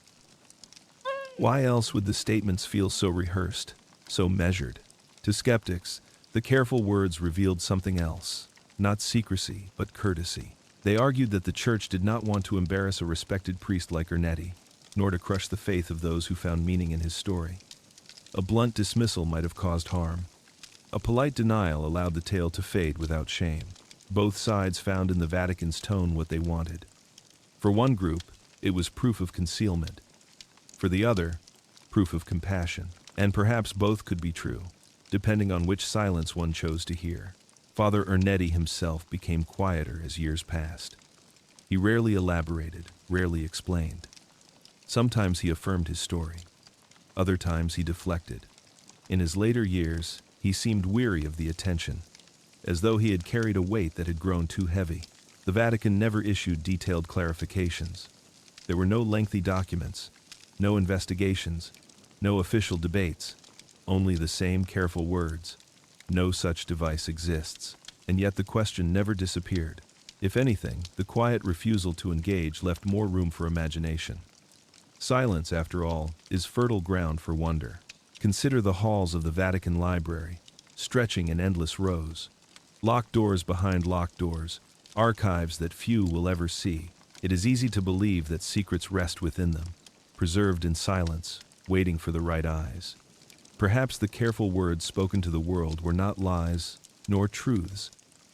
Why else would the statements feel so rehearsed, so measured? To skeptics, the careful words revealed something else, not secrecy, but courtesy. They argued that the church did not want to embarrass a respected priest like Ernetti, nor to crush the faith of those who found meaning in his story. A blunt dismissal might have caused harm. A polite denial allowed the tale to fade without shame. Both sides found in the Vatican's tone what they wanted. For one group, it was proof of concealment. For the other, proof of compassion. And perhaps both could be true, depending on which silence one chose to hear. Father Ernetti himself became quieter as years passed. He rarely elaborated, rarely explained. Sometimes he affirmed his story. Other times he deflected. In his later years, he seemed weary of the attention, as though he had carried a weight that had grown too heavy. The Vatican never issued detailed clarifications. There were no lengthy documents, no investigations, no official debates, only the same careful words. No such device exists. And yet the question never disappeared. If anything, the quiet refusal to engage left more room for imagination. Silence, after all, is fertile ground for wonder. Consider the halls of the Vatican Library, stretching in endless rows. Locked doors behind locked doors, archives that few will ever see. It is easy to believe that secrets rest within them, preserved in silence, waiting for the right eyes. Perhaps the careful words spoken to the world were not lies, nor truths,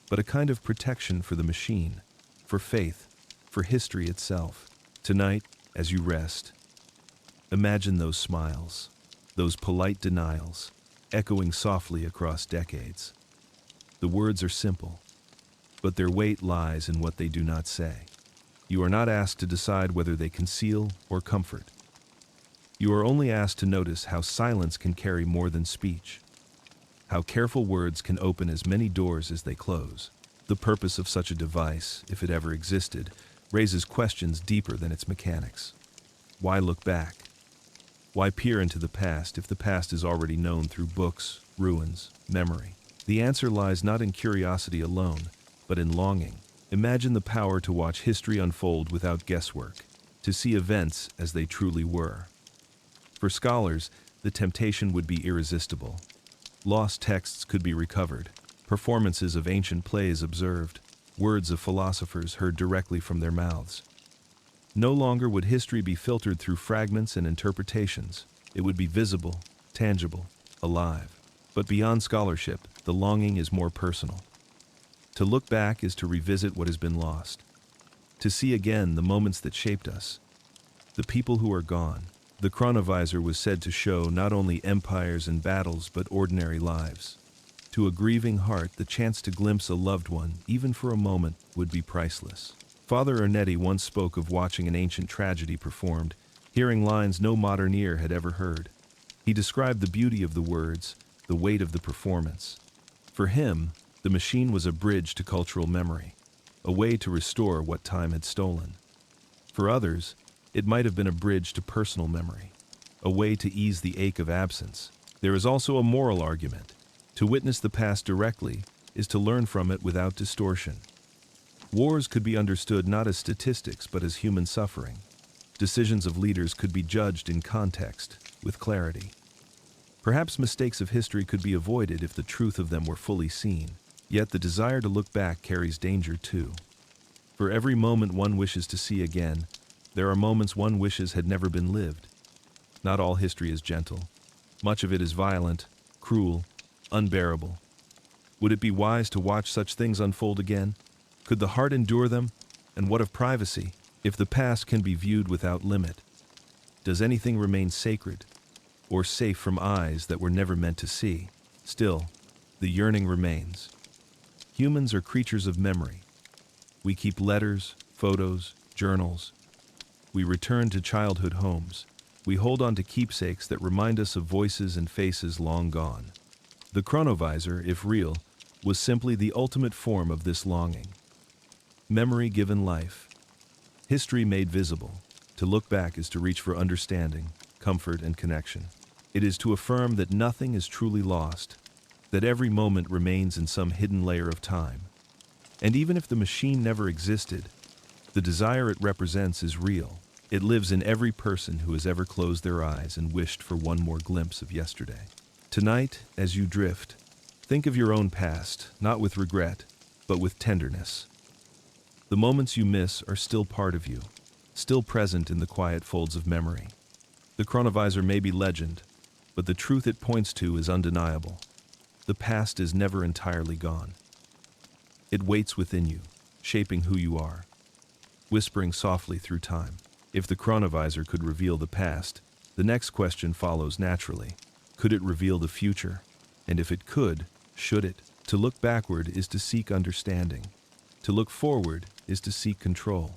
but a kind of protection for the machine, for faith, for history itself. Tonight, as you rest, imagine those smiles, those polite denials, echoing softly across decades. The words are simple, but their weight lies in what they do not say. You are not asked to decide whether they conceal or comfort. You are only asked to notice how silence can carry more than speech, how careful words can open as many doors as they close. The purpose of such a device, if it ever existed, raises questions deeper than its mechanics. Why look back? Why peer into the past if the past is already known through books, ruins, memory? The answer lies not in curiosity alone, but in longing. Imagine the power to watch history unfold without guesswork, to see events as they truly were. For scholars, the temptation would be irresistible. Lost texts could be recovered, performances of ancient plays observed, words of philosophers heard directly from their mouths. No longer would history be filtered through fragments and interpretations. It would be visible, tangible, alive. But beyond scholarship, the longing is more personal. To look back is to revisit what has been lost, to see again the moments that shaped us, the people who are gone. The chronovisor was said to show not only empires and battles but ordinary lives. To a grieving heart, the chance to glimpse a loved one, even for a moment, would be priceless. Father Ernetti once spoke of watching an ancient tragedy performed, hearing lines no modern ear had ever heard. He described the beauty of the words, the weight of the performance. For him, The machine was a bridge to cultural memory, a way to restore what time had stolen. For others, it might have been a bridge to personal memory, a way to ease the ache of absence. There is also a moral argument. To witness the past directly is to learn from it without distortion. Wars could be understood not as statistics but as human suffering. Decisions of leaders could be judged in context, with clarity. Perhaps mistakes of history could be avoided if the truth of them were fully seen. Yet the desire to look back carries danger too. For every moment one wishes to see again, there are moments one wishes had never been lived. Not all history is gentle. Much of it is violent, cruel, unbearable. Would it be wise to watch such things unfold again? Could the heart endure them? And what of privacy? If the past can be viewed without limit, does anything remain sacred or safe from eyes that were never meant to see? Still, the yearning remains. Humans are creatures of memory. We keep letters, photos, journals. We return to childhood homes. We hold on to keepsakes that remind us of voices and faces long gone. The chronovisor, if real, was simply the ultimate form of this longing. Memory given life. History made visible. To look back is to reach for understanding, comfort, and connection. It is to affirm that nothing is truly lost, that every moment remains in some hidden layer of time. And even if the machine never existed, the desire it represents is real. It lives in every person who has ever closed their eyes and wished for one more glimpse of yesterday. Tonight, as you drift, think of your own past, not with regret, but with tenderness. The moments you miss are still part of you, still present in the quiet folds of memory. The chronovisor may be legend, but the truth it points to is undeniable. The past is never entirely gone. It waits within you, shaping who you are, whispering softly through time. If the chronovisor could reveal the past, the next question follows naturally. Could it reveal the future? And if it could, should it? To look backward is to seek understanding. To look forward is to seek control.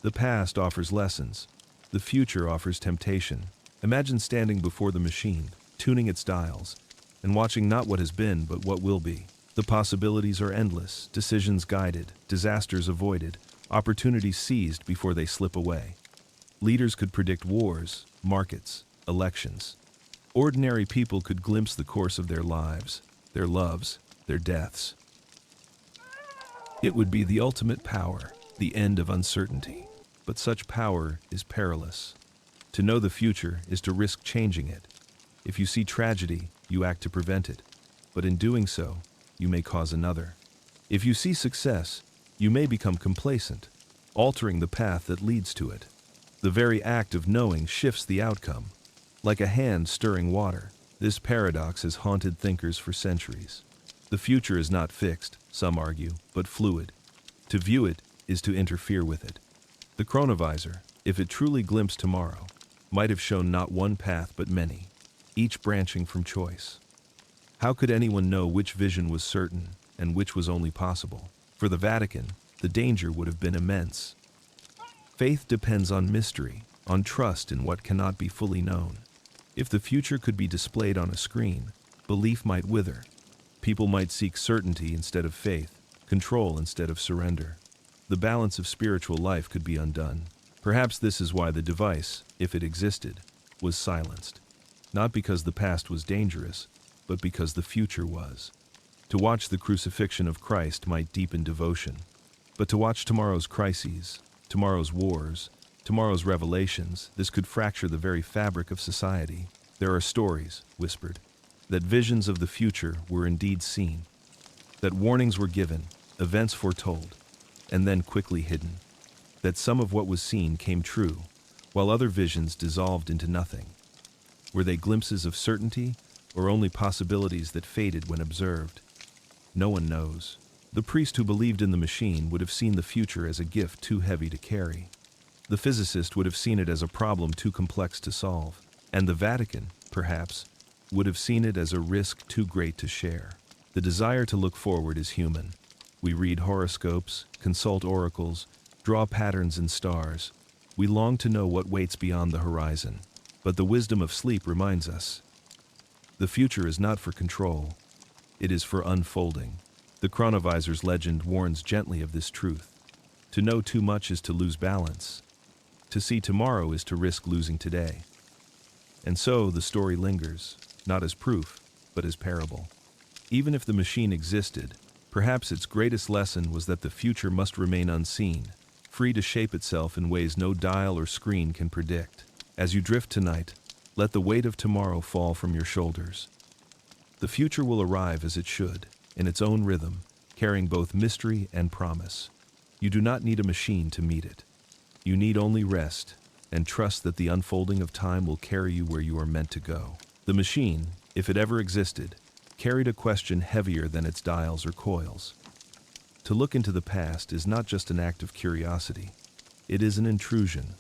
The past offers lessons. The future offers temptation. Imagine standing before the machine, tuning its dials, and watching not what has been, but what will be. The possibilities are endless, decisions guided, disasters avoided, opportunities seized before they slip away. Leaders could predict wars, markets, elections. Ordinary people could glimpse the course of their lives, their loves, their deaths. It would be the ultimate power, the end of uncertainty. But such power is perilous. To know the future is to risk changing it. If you see tragedy, you act to prevent it. But in doing so, you may cause another. If you see success, you may become complacent, altering the path that leads to it. The very act of knowing shifts the outcome. Like a hand stirring water, this paradox has haunted thinkers for centuries. The future is not fixed, some argue, but fluid. To view it is to interfere with it. The chronovisor, if it truly glimpsed tomorrow, might have shown not one path but many, each branching from choice. How could anyone know which vision was certain and which was only possible? For the Vatican, the danger would have been immense. Faith depends on mystery, on trust in what cannot be fully known. If the future could be displayed on a screen, belief might wither. People might seek certainty instead of faith, control instead of surrender. The balance of spiritual life could be undone. Perhaps this is why the device, if it existed, was silenced. Not because the past was dangerous, but because the future was. To watch the crucifixion of Christ might deepen devotion. But to watch tomorrow's crises, tomorrow's wars, tomorrow's revelations, this could fracture the very fabric of society. There are stories, whispered, that visions of the future were indeed seen, that warnings were given, events foretold, and then quickly hidden, that some of what was seen came true, while other visions dissolved into nothing. Were they glimpses of certainty, or only possibilities that faded when observed? No one knows. The priest who believed in the machine would have seen the future as a gift too heavy to carry. The physicist would have seen it as a problem too complex to solve. And the Vatican, perhaps, would have seen it as a risk too great to share. The desire to look forward is human. We read horoscopes, consult oracles, draw patterns in stars. We long to know what waits beyond the horizon. But the wisdom of sleep reminds us, the future is not for control, it is for unfolding. The chronovisor's legend warns gently of this truth. To know too much is to lose balance. To see tomorrow is to risk losing today. And so the story lingers, not as proof, but as parable. Even if the machine existed, perhaps its greatest lesson was that the future must remain unseen, free to shape itself in ways no dial or screen can predict. As you drift tonight, let the weight of tomorrow fall from your shoulders. The future will arrive as it should, in its own rhythm, carrying both mystery and promise. You do not need a machine to meet it. You need only rest, and trust that the unfolding of time will carry you where you are meant to go. The machine, if it ever existed, carried a question heavier than its dials or coils. To look into the past is not just an act of curiosity. It is an intrusion.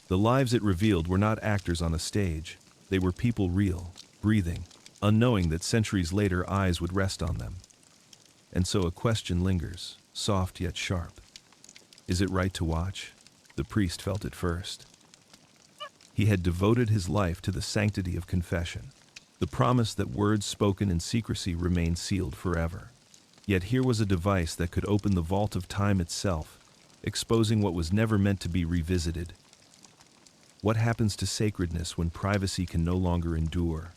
The lives it revealed were not actors on a stage. They were people real, breathing, unknowing that centuries later eyes would rest on them. And so a question lingers, soft yet sharp. Is it right to watch? The priest felt it first. He had devoted his life to the sanctity of confession, the promise that words spoken in secrecy remained sealed forever. Yet here was a device that could open the vault of time itself, exposing what was never meant to be revisited. What happens to sacredness when privacy can no longer endure?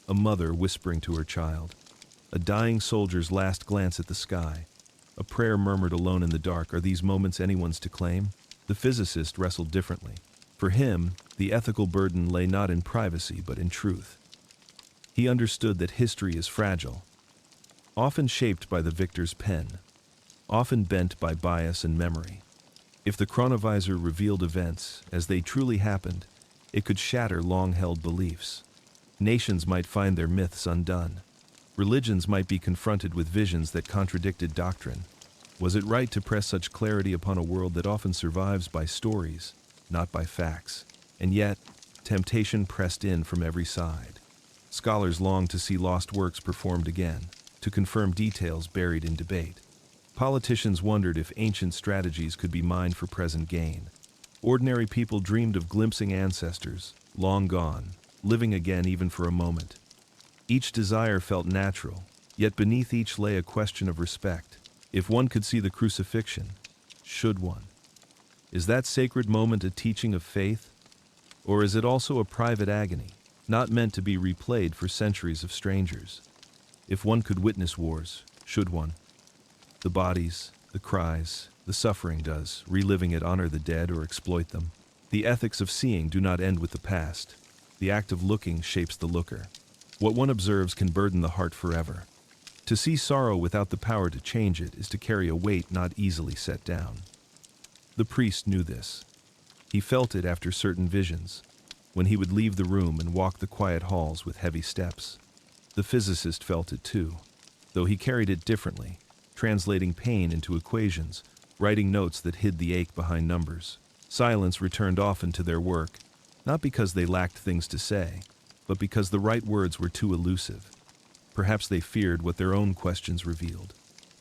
A mother whispering to her child, a dying soldier's last glance at the sky, a prayer murmured alone in the dark. Are these moments anyone's to claim? The physicist wrestled differently. For him, the ethical burden lay not in privacy but in truth. He understood that history is fragile, often shaped by the victor's pen, often bent by bias and memory. If the chronovisor revealed events as they truly happened, it could shatter long-held beliefs. Nations might find their myths undone. Religions might be confronted with visions that contradicted doctrine. Was it right to press such clarity upon a world that often survives by stories, not by facts? And yet, temptation pressed in from every side. Scholars longed to see lost works performed again, to confirm details buried in debate. Politicians wondered if ancient strategies could be mined for present gain. Ordinary people dreamed of glimpsing ancestors, long gone, living again even for a moment. Each desire felt natural, yet beneath each lay a question of respect. If one could see the crucifixion, should one? Is that sacred moment a teaching of faith? Or is it also a private agony, not meant to be replayed for centuries of strangers? If one could witness wars, should one? The bodies, the cries, the suffering does, reliving it honor the dead or exploit them? The ethics of seeing do not end with the past. The act of looking shapes the looker. What one observes can burden the heart forever. To see sorrow without the power to change it is to carry a weight not easily set down. The priest knew this. He felt it after certain visions, when he would leave the room and walk the quiet halls with heavy steps. The physicist felt it too, though he carried it differently, translating pain into equations, writing notes that hid the ache behind numbers. Silence returned often to their work, not because they lacked things to say, but because the right words were too elusive. Perhaps they feared what their own questions revealed.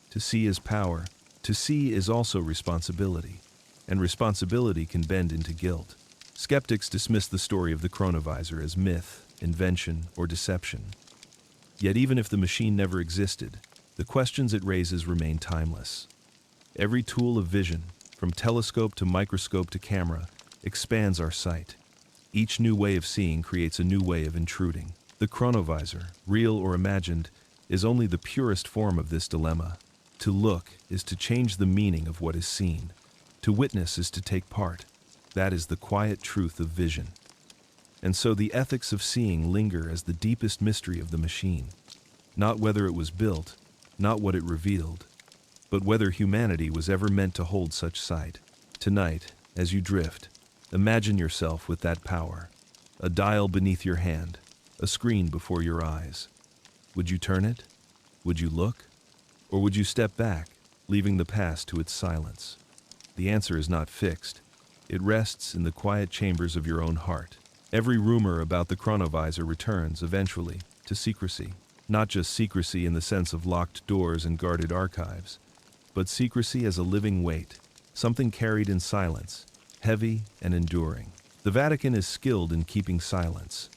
To see is power. To see is also responsibility, and responsibility can bend into guilt. Skeptics dismiss the story of the chronovisor as myth, invention, or deception. Yet even if the machine never existed, the questions it raises remain timeless. Every tool of vision, from telescope to microscope to camera, expands our sight. Each new way of seeing creates a new way of intruding. The chronovisor, real or imagined, is only the purest form of this dilemma. To look is to change the meaning of what is seen. To witness is to take part. That is the quiet truth of vision. And so the ethics of seeing linger as the deepest mystery of the machine. Not whether it was built, not what it revealed, but whether humanity was ever meant to hold such sight. Tonight, as you drift, imagine yourself with that power. A dial beneath your hand, a screen before your eyes. Would you turn it? Would you look? Or would you step back, leaving the past to its silence? The answer is not fixed. It rests in the quiet chambers of your own heart. Every rumor about the chronovisor returns, eventually, to secrecy. Not just secrecy in the sense of locked doors and guarded archives, but secrecy as a living weight, something carried in silence, heavy and enduring. The Vatican is skilled in keeping silence.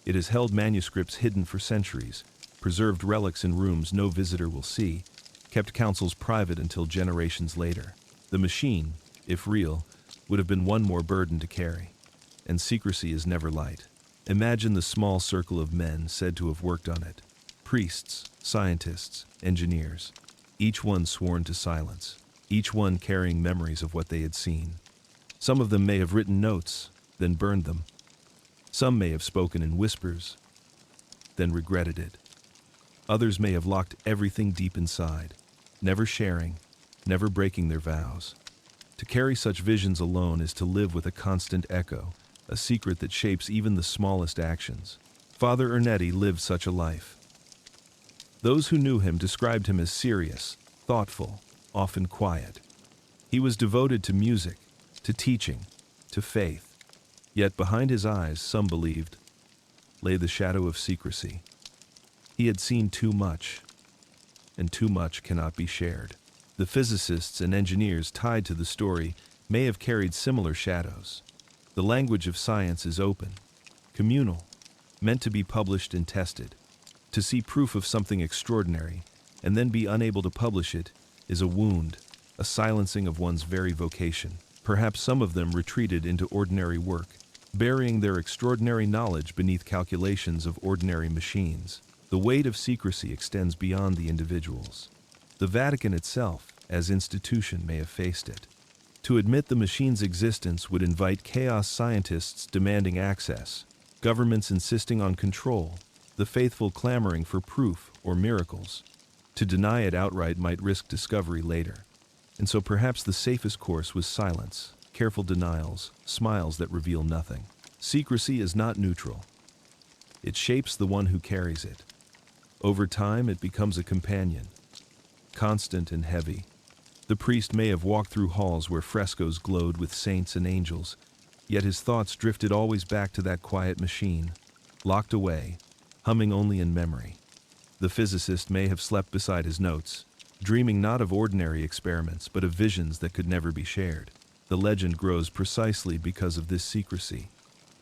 It has held manuscripts hidden for centuries, preserved relics in rooms no visitor will see, kept councils private until generations later. The machine, if real, would have been one more burden to carry. And secrecy is never light. Imagine the small circle of men said to have worked on it. Priests, scientists, engineers. Each one sworn to silence. Each one carrying memories of what they had seen. Some of them may have written notes, then burned them. Some may have spoken in whispers, then regretted it. Others may have locked everything deep inside, never sharing, never breaking their vows. To carry such visions alone is to live with a constant echo, a secret that shapes even the smallest actions. Father Ernetti lived such a life. Those who knew him described him as serious, thoughtful, often quiet. He was devoted to music, to teaching, to faith. Yet behind his eyes, some believed, lay the shadow of secrecy. He had seen too much, and too much cannot be shared. The physicists and engineers tied to the story may have carried similar shadows. The language of science is open, communal, meant to be published and tested. To see proof of something extraordinary and then be unable to publish it is a wound, a silencing of one's very vocation. Perhaps some of them retreated into ordinary work, burying their extraordinary knowledge beneath calculations of ordinary machines. The weight of secrecy extends beyond the individuals. The Vatican itself, as institution, may have faced it. To admit the machine's existence would invite chaos, scientists demanding access, governments insisting on control, the faithful clamoring for proof or miracles. To deny it outright might risk discovery later. And so perhaps the safest course was silence, careful denials, smiles that reveal nothing. Secrecy is not neutral. It shapes the one who carries it. Over time, it becomes a companion, constant and heavy. The priest may have walked through halls where frescoes glowed with saints and angels, yet his thoughts drifted always back to that quiet machine, locked away, humming only in memory. The physicist may have slept beside his notes, dreaming not of ordinary experiments but of visions that could never be shared. The legend grows precisely because of this secrecy.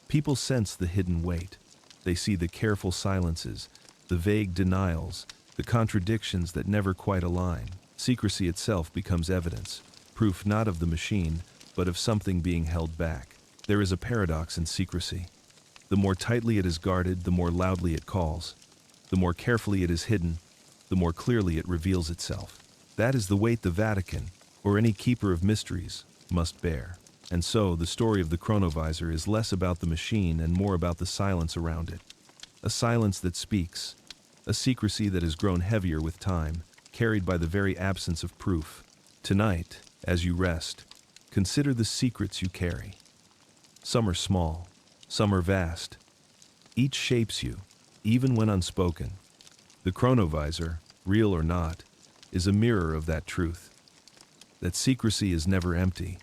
People sense the hidden weight. They see the careful silences, the vague denials, the contradictions that never quite align. Secrecy itself becomes evidence, proof not of the machine, but of something being held back. There is a paradox in secrecy. The more tightly it is guarded, the more loudly it calls. The more carefully it is hidden, the more clearly it reveals itself. That is the weight the Vatican, or any keeper of mysteries, must bear. And so, the story of the chronovisor is less about the machine and more about the silence around it. A silence that speaks, a secrecy that has grown heavier with time, carried by the very absence of proof. Tonight, as you rest, consider the secrets you carry. Some are small, some are vast. Each shapes you, even when unspoken. The chronovisor, real or not, is a mirror of that truth. That secrecy is never empty.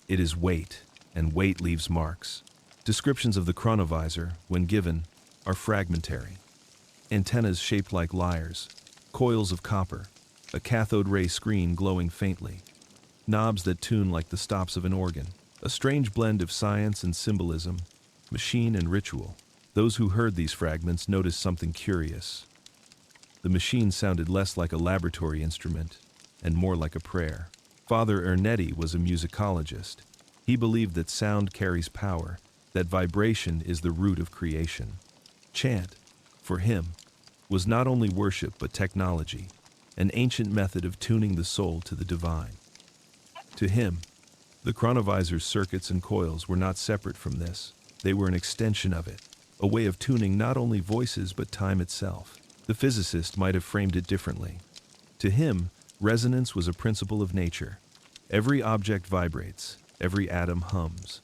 It is weight, and weight leaves marks. Descriptions of the chronovisor, when given, are fragmentary. Antennas shaped like lyres, coils of copper, a cathode ray screen glowing faintly, knobs that tune like the stops of an organ, a strange blend of science and symbolism, machine and ritual. Those who heard these fragments noticed something curious. The machine sounded less like a laboratory instrument and more like a prayer. Father Ernetti was a musicologist. He believed that sound carries power, that vibration is the root of creation. Chant, for him, was not only worship but technology, an ancient method of tuning the soul to the divine. To him, the chronovisor's circuits and coils were not separate from this. They were an extension of it, a way of tuning not only voices but time itself. The physicist might have framed it differently. To him, resonance was a principle of nature. Every object vibrates, every atom hums.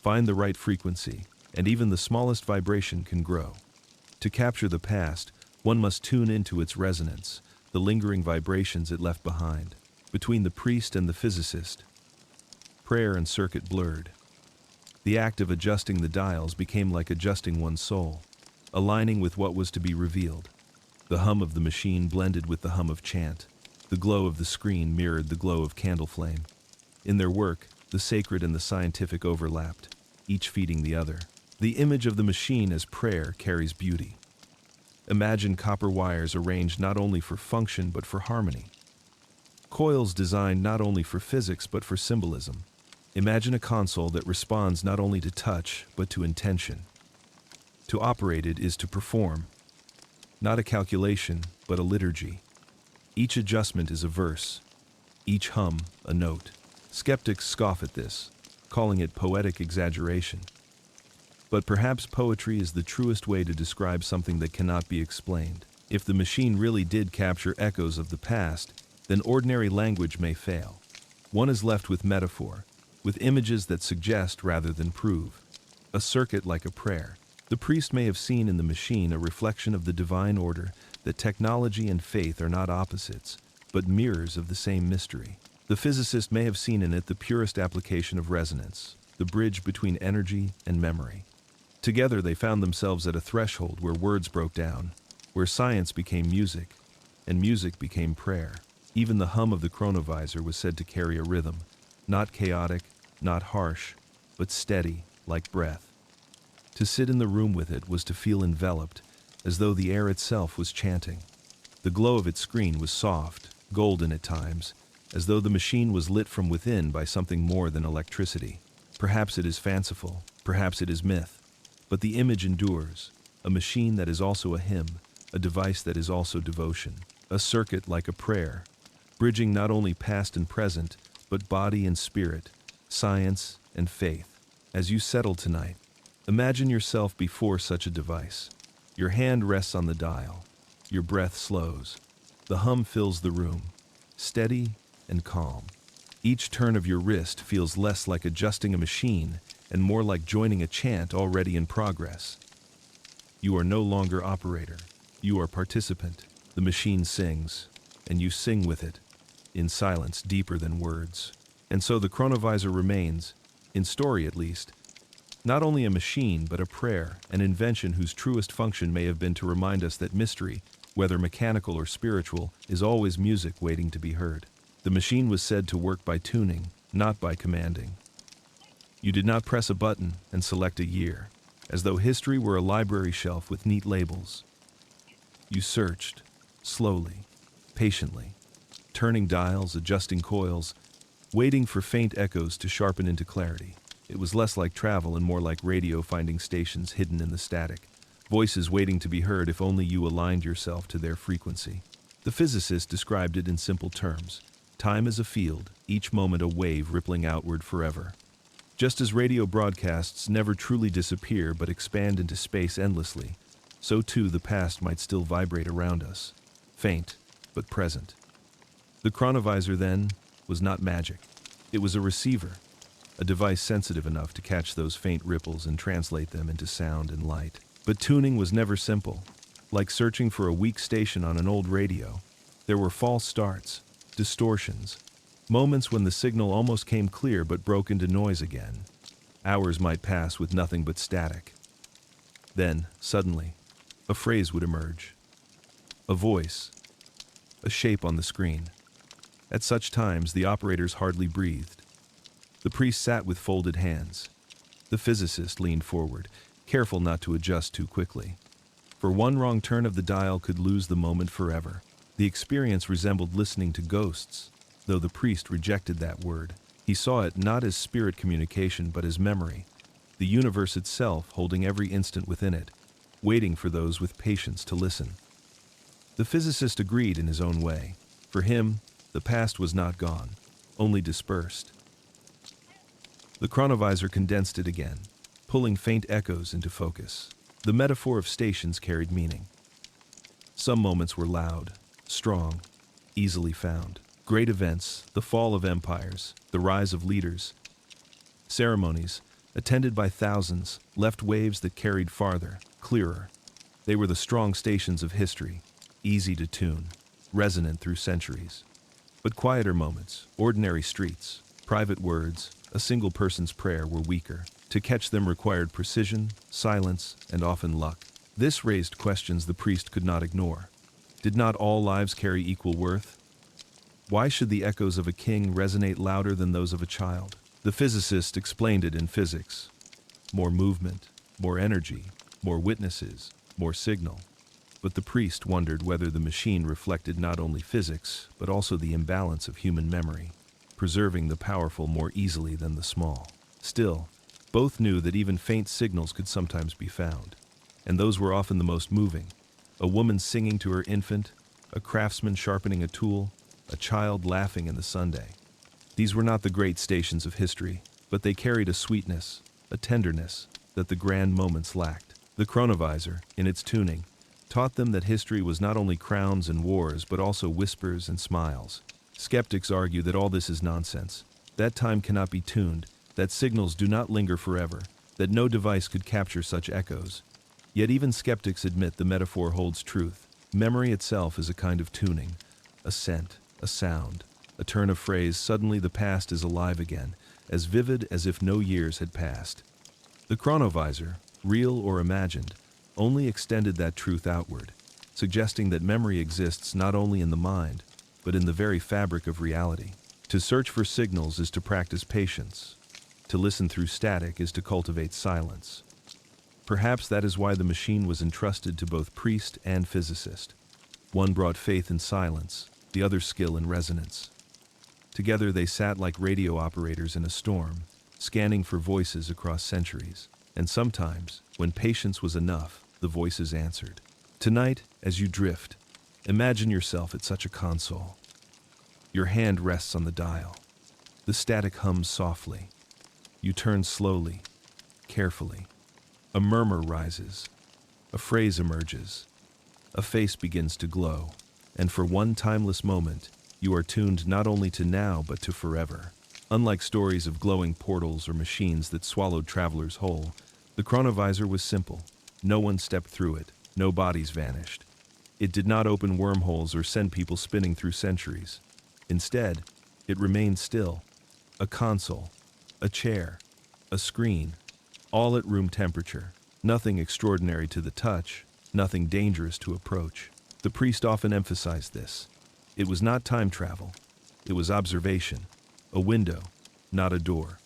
Find the right frequency, and even the smallest vibration can grow. To capture the past, one must tune into its resonance, the lingering vibrations it left behind. Between the priest and the physicist, prayer and circuit blurred. The act of adjusting the dials became like adjusting one's soul, aligning with what was to be revealed. The hum of the machine blended with the hum of chant. The glow of the screen mirrored the glow of candle flame. In their work, the sacred and the scientific overlapped, each feeding the other. The image of the machine as prayer carries beauty. Imagine copper wires arranged not only for function but for harmony. Coils designed not only for physics but for symbolism. Imagine a console that responds not only to touch but to intention. To operate it is to perform. Not a calculation, but a liturgy. Each adjustment is a verse. Each hum, a note. Skeptics scoff at this, calling it poetic exaggeration. But perhaps poetry is the truest way to describe something that cannot be explained. If the machine really did capture echoes of the past, then ordinary language may fail. One is left with metaphor, with images that suggest rather than prove. A circuit like a prayer. The priest may have seen in the machine a reflection of the divine order that technology and faith are not opposites, but mirrors of the same mystery. The physicist may have seen in it the purest application of resonance, the bridge between energy and memory. Together they found themselves at a threshold where words broke down, where science became music, and music became prayer. Even the hum of the chronovisor was said to carry a rhythm, not chaotic, not harsh, but steady, like breath. To sit in the room with it was to feel enveloped, as though the air itself was chanting. The glow of its screen was soft, golden at times, as though the machine was lit from within by something more than electricity. Perhaps it is fanciful, perhaps it is myth, but the image endures, a machine that is also a hymn, a device that is also devotion, a circuit like a prayer, bridging not only past and present, but body and spirit, science and faith. As you settle tonight, imagine yourself before such a device. Your hand rests on the dial, your breath slows, the hum fills the room, steady and calm. Each turn of your wrist feels less like adjusting a machine and more like joining a chant already in progress. You are no longer operator, you are participant. The machine sings, and you sing with it, in silence deeper than words. And so the chronovisor remains, in story at least, not only a machine but a prayer, an invention whose truest function may have been to remind us that mystery, whether mechanical or spiritual, is always music waiting to be heard. The machine was said to work by tuning, not by commanding. You did not press a button and select a year, as though history were a library shelf with neat labels. You searched, slowly, patiently, turning dials, adjusting coils, waiting for faint echoes to sharpen into clarity. It was less like travel and more like radio finding stations hidden in the static, voices waiting to be heard if only you aligned yourself to their frequency. The physicist described it in simple terms. Time is a field, each moment a wave rippling outward forever. Just as radio broadcasts never truly disappear but expand into space endlessly, so too the past might still vibrate around us, faint but present. The chronovisor, then, was not magic. It was a receiver, a device sensitive enough to catch those faint ripples and translate them into sound and light. But tuning was never simple. Like searching for a weak station on an old radio, there were false starts, distortions, moments when the signal almost came clear but broke into noise again. Hours might pass with nothing but static. Then, suddenly, a phrase would emerge. A voice. A shape on the screen. At such times, the operators hardly breathed. The priest sat with folded hands. The physicist leaned forward, careful not to adjust too quickly. For one wrong turn of the dial could lose the moment forever. The experience resembled listening to ghosts, though the priest rejected that word. He saw it not as spirit communication but as memory, the universe itself holding every instant within it, waiting for those with patience to listen. The physicist agreed in his own way. For him, the past was not gone, only dispersed. The chronovisor condensed it again, pulling faint echoes into focus. The metaphor of stations carried meaning. Some moments were loud, strong, easily found. Great events, the fall of empires, the rise of leaders. Ceremonies, attended by thousands, left waves that carried farther, clearer. They were the strong stations of history, easy to tune, resonant through centuries. But quieter moments, ordinary streets, private words, a single person's prayer were weaker. To catch them required precision, silence, and often luck. This raised questions the priest could not ignore. Did not all lives carry equal worth? Why should the echoes of a king resonate louder than those of a child? The physicist explained it in physics. More movement, more energy, more witnesses, more signal. But the priest wondered whether the machine reflected not only physics, but also the imbalance of human memory, preserving the powerful more easily than the small. Still, both knew that even faint signals could sometimes be found, and those were often the most moving. A woman singing to her infant, a craftsman sharpening a tool, a child laughing in the Sunday. These were not the great stations of history, but they carried a sweetness, a tenderness, that the grand moments lacked. The chronovisor, in its tuning, taught them that history was not only crowns and wars, but also whispers and smiles. Skeptics argue that all this is nonsense, that time cannot be tuned, that signals do not linger forever, that no device could capture such echoes. Yet even skeptics admit the metaphor holds truth. Memory itself is a kind of tuning, a scent, a sound, a turn of phrase. Suddenly the past is alive again, as vivid as if no years had passed. The chronovisor, real or imagined, only extended that truth outward, suggesting that memory exists not only in the mind, but in the very fabric of reality. To search for signals is to practice patience. To listen through static is to cultivate silence. Perhaps that is why the machine was entrusted to both priest and physicist. One brought faith in silence, the other skill in resonance. Together they sat like radio operators in a storm, scanning for voices across centuries. And sometimes, when patience was enough, the voices answered. Tonight, as you drift, imagine yourself at such a console. Your hand rests on the dial. The static hums softly. You turn slowly, carefully. A murmur rises. A phrase emerges. A face begins to glow. And for one timeless moment, you are tuned not only to now but to forever. Unlike stories of glowing portals or machines that swallowed travelers whole, the chronovisor was simple. No one stepped through it. No bodies vanished. It did not open wormholes or send people spinning through centuries. Instead, it remained still. A console, a chair, a screen, all at room temperature. Nothing extraordinary to the touch, nothing dangerous to approach. The priest often emphasized this. It was not time travel. It was observation. A window, not a door.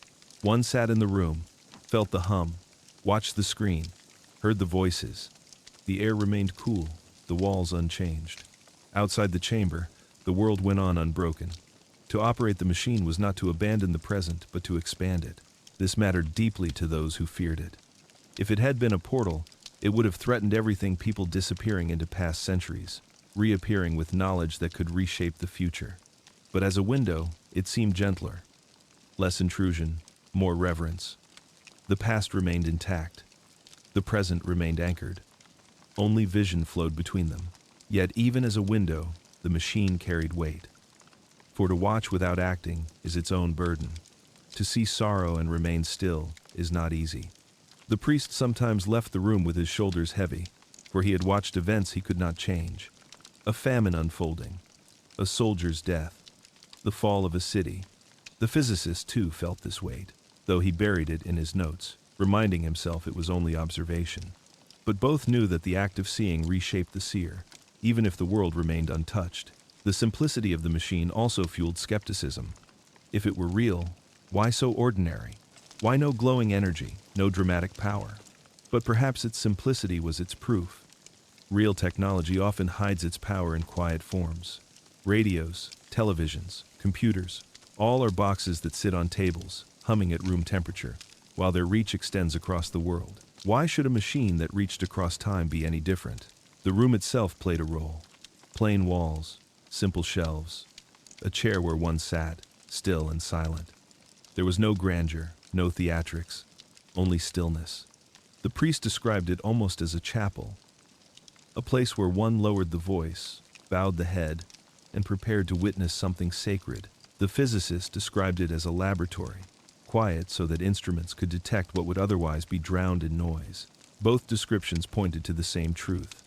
One sat in the room, felt the hum, watched the screen, heard the voices. The air remained cool, the walls unchanged. Outside the chamber, the world went on unbroken. To operate the machine was not to abandon the present, but to expand it. This mattered deeply to those who feared it. If it had been a portal, it would have threatened everything, people disappearing into past centuries, reappearing with knowledge that could reshape the future. But as a window, it seemed gentler. Less intrusion, more reverence. The past remained intact. The present remained anchored. Only vision flowed between them. Yet even as a window, the machine carried weight. For to watch without acting is its own burden. To see sorrow and remain still is not easy. The priest sometimes left the room with his shoulders heavy, for he had watched events he could not change. A famine unfolding, a soldier's death, the fall of a city. The physicist, too, felt this weight, though he buried it in his notes, reminding himself it was only observation. But both knew that the act of seeing reshaped the seer, even if the world remained untouched. The simplicity of the machine also fueled skepticism. If it were real, why so ordinary? Why no glowing energy, no dramatic power? But perhaps its simplicity was its proof. Real technology often hides its power in quiet forms. Radios, televisions, computers, all are boxes that sit on tables, humming at room temperature, while their reach extends across the world. Why should a machine that reached across time be any different? The room itself played a role. Plain walls, simple shelves, a chair where one sat, still and silent. There was no grandeur, no theatrics, only stillness. The priest described it almost as a chapel, a place where one lowered the voice, bowed the head, and prepared to witness something sacred. The physicist described it as a laboratory, quiet so that instruments could detect what would otherwise be drowned in noise. Both descriptions pointed to the same truth.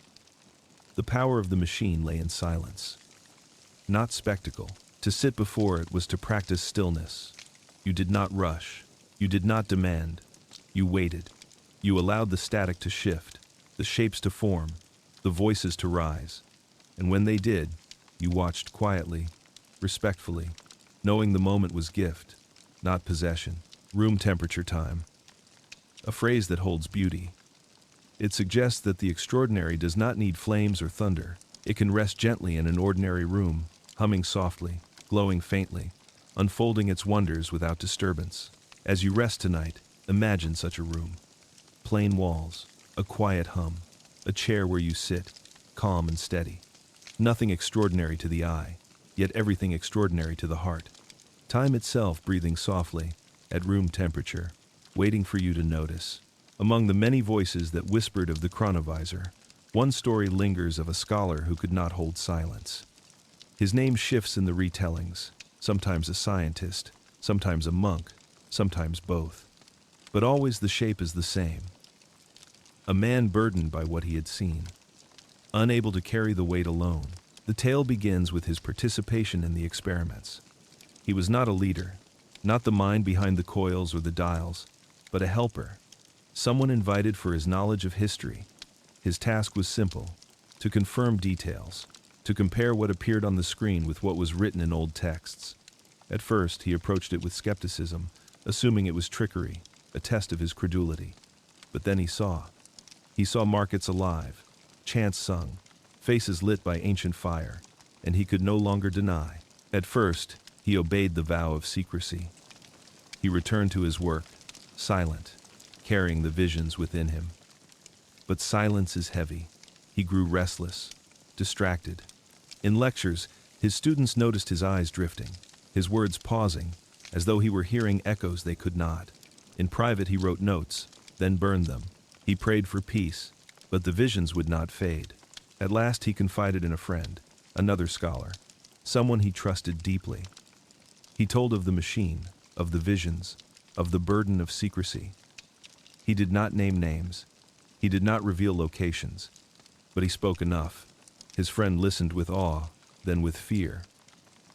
The power of the machine lay in silence, not spectacle. To sit before it was to practice stillness. You did not rush. You did not demand. You waited. You allowed the static to shift, the shapes to form, the voices to rise. And when they did, you watched quietly, respectfully, knowing the moment was gift, not possession. Room temperature time. A phrase that holds beauty. It suggests that the extraordinary does not need flames or thunder. It can rest gently in an ordinary room, humming softly, glowing faintly, unfolding its wonders without disturbance. As you rest tonight, imagine such a room. Plain walls, a quiet hum, a chair where you sit, calm and steady. Nothing extraordinary to the eye, yet everything extraordinary to the heart. Time itself breathing softly, at room temperature, waiting for you to notice. Among the many voices that whispered of the chronovisor, one story lingers of a scholar who could not hold silence. His name shifts in the retellings, sometimes a scientist, sometimes a monk, sometimes both. But always the shape is the same. A man burdened by what he had seen, unable to carry the weight alone. The tale begins with his participation in the experiments. He was not a leader, not the mind behind the coils or the dials, but a helper, someone invited for his knowledge of history. His task was simple: to confirm details, to compare what appeared on the screen with what was written in old texts. At first, he approached it with skepticism, assuming it was trickery, a test of his credulity. But then he saw markets alive, chants sung, faces lit by ancient fire, and he could no longer deny. At first, he obeyed the vow of secrecy. He returned to his work, silent, carrying the visions within him. But silence is heavy. He grew restless, distracted. In lectures, his students noticed his eyes drifting, his words pausing, as though he were hearing echoes they could not. In private, he wrote notes, then burned them. He prayed for peace, but the visions would not fade. At last, he confided in a friend, another scholar, someone he trusted deeply. He told of the machine, of the visions, of the burden of secrecy. He did not name names. He did not reveal locations. But he spoke enough. His friend listened with awe, then with fear.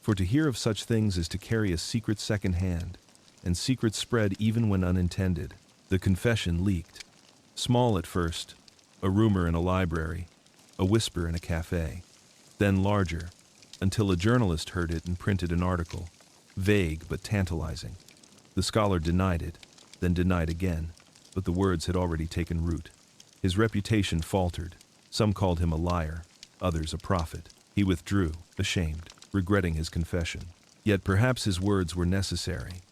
For to hear of such things is to carry a secret second-hand, and secrets spread even when unintended. The confession leaked. Small at first, a rumor in a library, a whisper in a cafe. Then larger, until a journalist heard it and printed an article. Vague but tantalizing. The scholar denied it, then denied again, but the words had already taken root. His reputation faltered. Some called him a liar, others a prophet. He withdrew, ashamed, regretting his confession. Yet perhaps his words were necessary.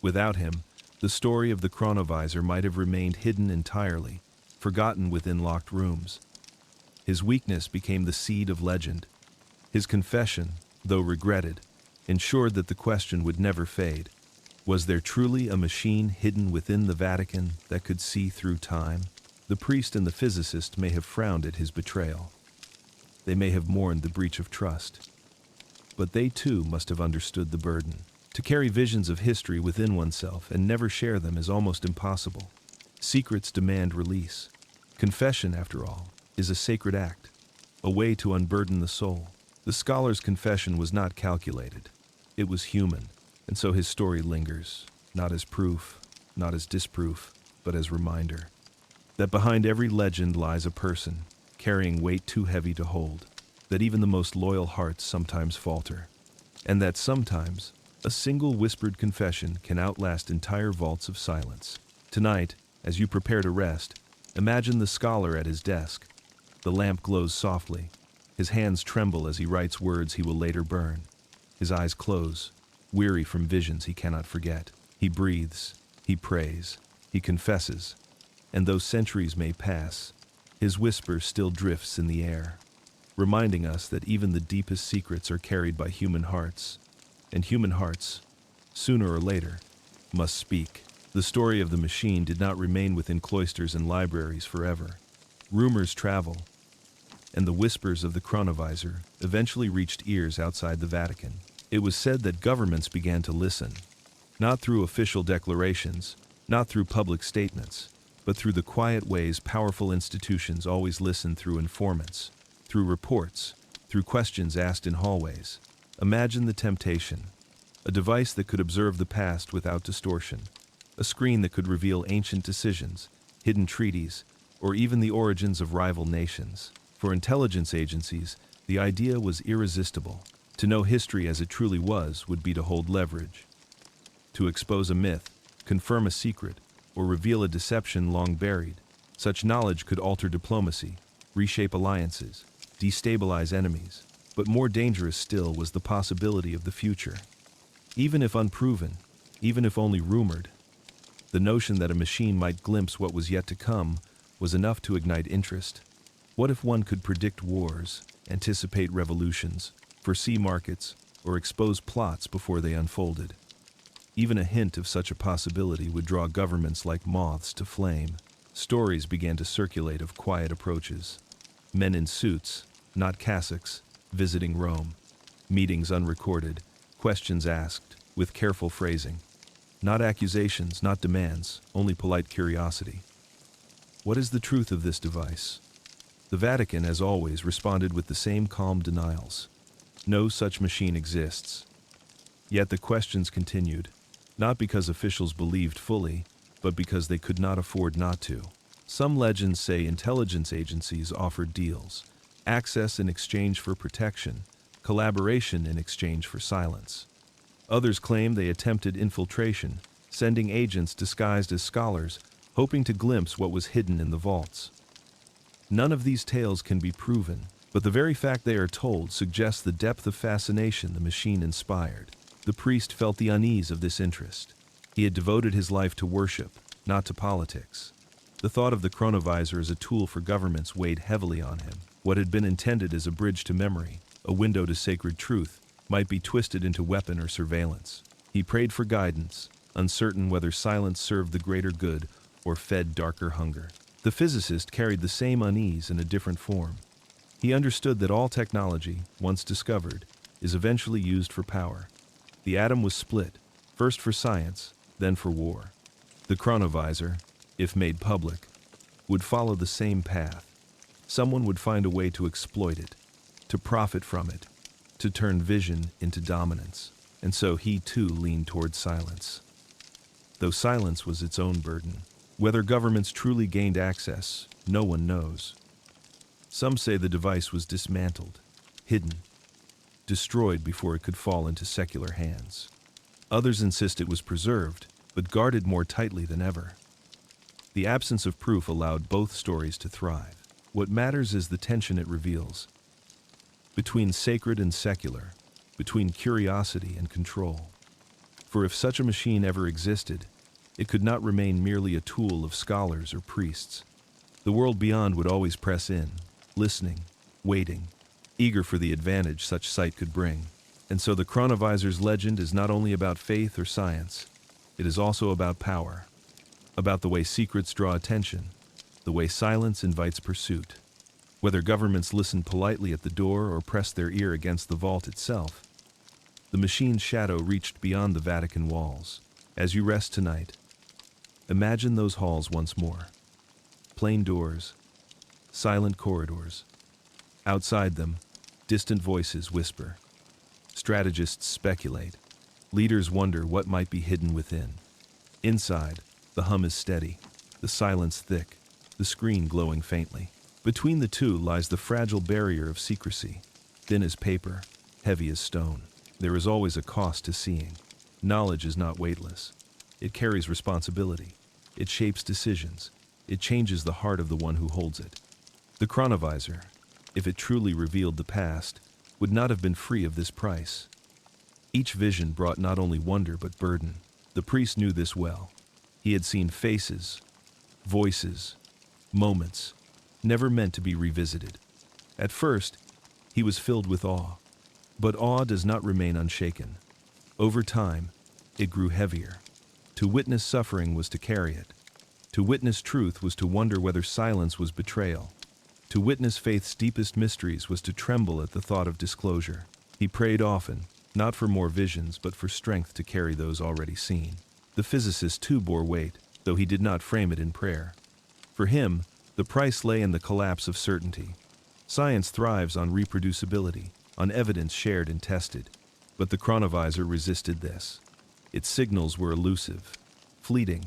Without him, the story of the chronovisor might have remained hidden entirely, forgotten within locked rooms. His weakness became the seed of legend. His confession, though regretted, ensured that the question would never fade. Was there truly a machine hidden within the Vatican that could see through time? The priest and the physicist may have frowned at his betrayal. They may have mourned the breach of trust. But they too must have understood the burden. To carry visions of history within oneself and never share them is almost impossible. Secrets demand release. Confession, after all, is a sacred act, a way to unburden the soul. The scholar's confession was not calculated. It was human, and so his story lingers, not as proof, not as disproof, but as reminder. That behind every legend lies a person, carrying weight too heavy to hold, that even the most loyal hearts sometimes falter, and that sometimes a single whispered confession can outlast entire vaults of silence. Tonight, as you prepare to rest, imagine the scholar at his desk. The lamp glows softly. His hands tremble as he writes words he will later burn. His eyes close, weary from visions he cannot forget. He breathes, he prays, he confesses, and though centuries may pass, his whisper still drifts in the air, reminding us that even the deepest secrets are carried by human hearts, and human hearts, sooner or later, must speak. The story of the machine did not remain within cloisters and libraries forever. Rumors travel, and the whispers of the chronovisor eventually reached ears outside the Vatican. It was said that governments began to listen, not through official declarations, not through public statements, but through the quiet ways powerful institutions always listen: through informants, through reports, through questions asked in hallways. Imagine the temptation: a device that could observe the past without distortion, a screen that could reveal ancient decisions, hidden treaties, or even the origins of rival nations. For intelligence agencies, the idea was irresistible. To know history as it truly was would be to hold leverage. To expose a myth, confirm a secret, or reveal a deception long buried, Such knowledge could alter diplomacy, reshape alliances, destabilize enemies, but more dangerous still was the possibility of the future. Even if unproven, even if only rumored, the notion that a machine might glimpse what was yet to come was enough to ignite interest. What if one could predict wars, anticipate revolutions, foresee markets, or expose plots before they unfolded? Even a hint of such a possibility would draw governments like moths to flame. Stories began to circulate of quiet approaches. Men in suits, not cassocks, visiting Rome. Meetings unrecorded, questions asked, with careful phrasing. Not accusations, not demands, only polite curiosity. What is the truth of this device? The Vatican, as always, responded with the same calm denials. No such machine exists. Yet the questions continued, not because officials believed fully, but because they could not afford not to. Some legends say intelligence agencies offered deals, access in exchange for protection, collaboration in exchange for silence. Others claim they attempted infiltration, sending agents disguised as scholars, hoping to glimpse what was hidden in the vaults. None of these tales can be proven, but the very fact they are told suggests the depth of fascination the machine inspired. The priest felt the unease of this interest. He had devoted his life to worship, not to politics. The thought of the chronovisor as a tool for governments weighed heavily on him. What had been intended as a bridge to memory, a window to sacred truth, might be twisted into weapon or surveillance. He prayed for guidance, uncertain whether silence served the greater good or fed darker hunger. The physicist carried the same unease in a different form. He understood that all technology, once discovered, is eventually used for power. The atom was split, first for science, then for war. The chronovisor, if made public, would follow the same path. Someone would find a way to exploit it, to profit from it, to turn vision into dominance. And so he too leaned toward silence. Though silence was its own burden. Whether governments truly gained access, no one knows. Some say the device was dismantled, hidden, destroyed before it could fall into secular hands. Others insist it was preserved, but guarded more tightly than ever. The absence of proof allowed both stories to thrive. What matters is the tension it reveals. Between sacred and secular, between curiosity and control. For if such a machine ever existed, it could not remain merely a tool of scholars or priests. The world beyond would always press in, listening, waiting, eager for the advantage such sight could bring. And so the chronovisor's legend is not only about faith or science, it is also about power, about the way secrets draw attention, the way silence invites pursuit. Whether governments listen politely at the door or press their ear against the vault itself, the machine's shadow reached beyond the Vatican walls. As you rest tonight, imagine those halls once more. Plain doors, silent corridors. Outside them, distant voices whisper. Strategists speculate. Leaders wonder what might be hidden within. Inside, the hum is steady, the silence thick, the screen glowing faintly. Between the two lies the fragile barrier of secrecy, thin as paper, heavy as stone. There is always a cost to seeing. Knowledge is not weightless. It carries responsibility. It shapes decisions. It changes the heart of the one who holds it. The chronovisor, if it truly revealed the past, would not have been free of this price. Each vision brought not only wonder but burden. The priest knew this well. He had seen faces, voices, moments, never meant to be revisited. At first, he was filled with awe. But awe does not remain unshaken. Over time, it grew heavier. To witness suffering was to carry it. To witness truth was to wonder whether silence was betrayal. To witness faith's deepest mysteries was to tremble at the thought of disclosure. He prayed often, not for more visions, but for strength to carry those already seen. The physicist too bore weight, though he did not frame it in prayer. For him, the price lay in the collapse of certainty. Science thrives on reproducibility, on evidence shared and tested. But the chronovisor resisted this. Its signals were elusive, fleeting,